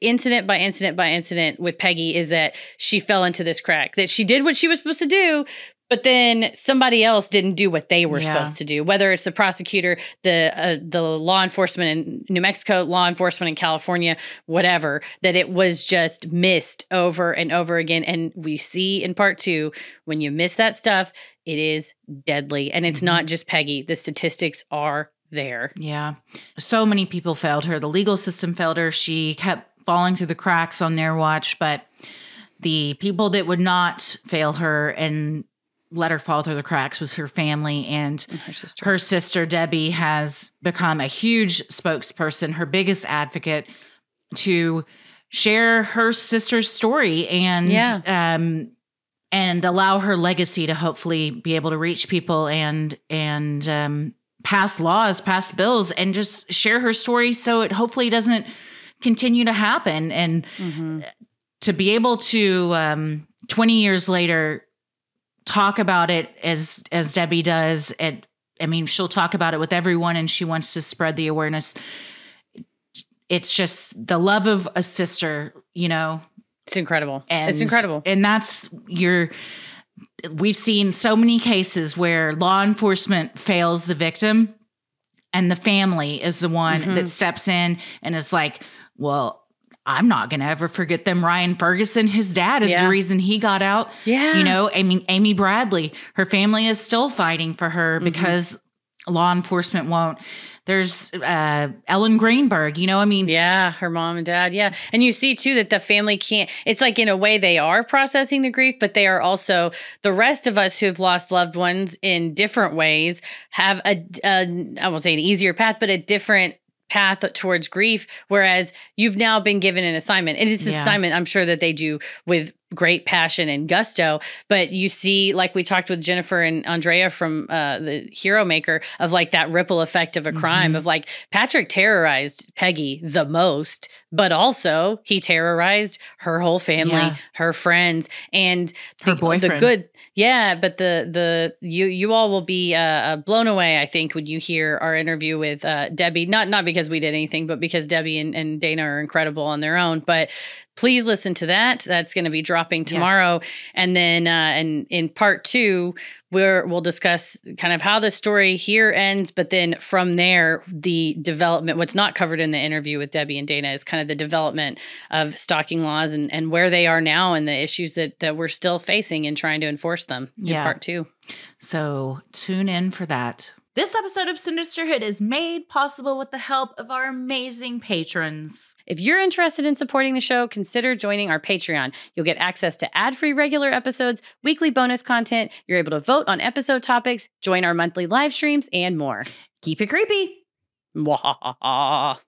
Speaker 1: incident by incident by incident with Peggy is that she fell into this crack, that she did what she was supposed to do, but then somebody else didn't do what they were supposed to do, whether it's the prosecutor, the law enforcement in New Mexico, law enforcement in California, whatever, that it was just missed over and over again. And we see in part 2, when you miss that stuff, it is deadly. And it's not just Peggy. The statistics are there.
Speaker 2: Yeah. So many people failed her. The legal system failed her. She kept falling through the cracks on their watch. But the people that would not fail her and let her fall through the cracks was her family, and her sister Debbie has become a huge spokesperson, her biggest advocate to share her sister's story and allow her legacy to hopefully be able to reach people and pass laws, pass bills, and just share her story so it hopefully doesn't continue to happen. And to be able to 20 years later talk about it as Debbie does. She'll talk about it with everyone and she wants to spread the awareness. It's just the love of a sister,
Speaker 1: It's incredible. It's incredible.
Speaker 2: And we've seen so many cases where law enforcement fails the victim and the family is the one that steps in and is like, well, I'm not going to ever forget them. Ryan Ferguson, his dad, is the reason he got out.
Speaker 1: Yeah.
Speaker 2: You know, I mean, Amy Bradley, her family is still fighting for her because law enforcement won't. There's Ellen Greenberg, you know, I mean.
Speaker 1: Yeah, her mom and dad. Yeah. And you see, too, that the family can't, it's like in a way they are processing the grief, but they are also, the rest of us who've lost loved ones in different ways have I won't say an easier path, but a different path towards grief, whereas you've now been given an assignment. And it's an assignment I'm sure that they do with great passion and gusto, but you see, like we talked with Jennifer and Andrea from the Hero Maker, of like that ripple effect of a crime, of like Patrick terrorized Peggy the most, but also he terrorized her whole family, her friends, and
Speaker 2: her boyfriend.
Speaker 1: The good. Yeah, but you all will be blown away, I think, when you hear our interview with Debbie. Not because we did anything, but because Debbie and Dana are incredible on their own. But please listen to that. That's going to be dropping tomorrow, and then in part 2, we'll discuss kind of how the story here ends, but then from there, the development. What's not covered in the interview with Debbie and Dana is kind of the development of stalking laws and where they are now and the issues that we're still facing and trying to enforce them in part 2.
Speaker 2: So tune in for that. This episode of Sinisterhood is made possible with the help of our amazing patrons.
Speaker 1: If you're interested in supporting the show, consider joining our Patreon. You'll get access to ad-free regular episodes, weekly bonus content, you're able to vote on episode topics, join our monthly live streams, and more.
Speaker 2: Keep it creepy.
Speaker 1: Mwahaha.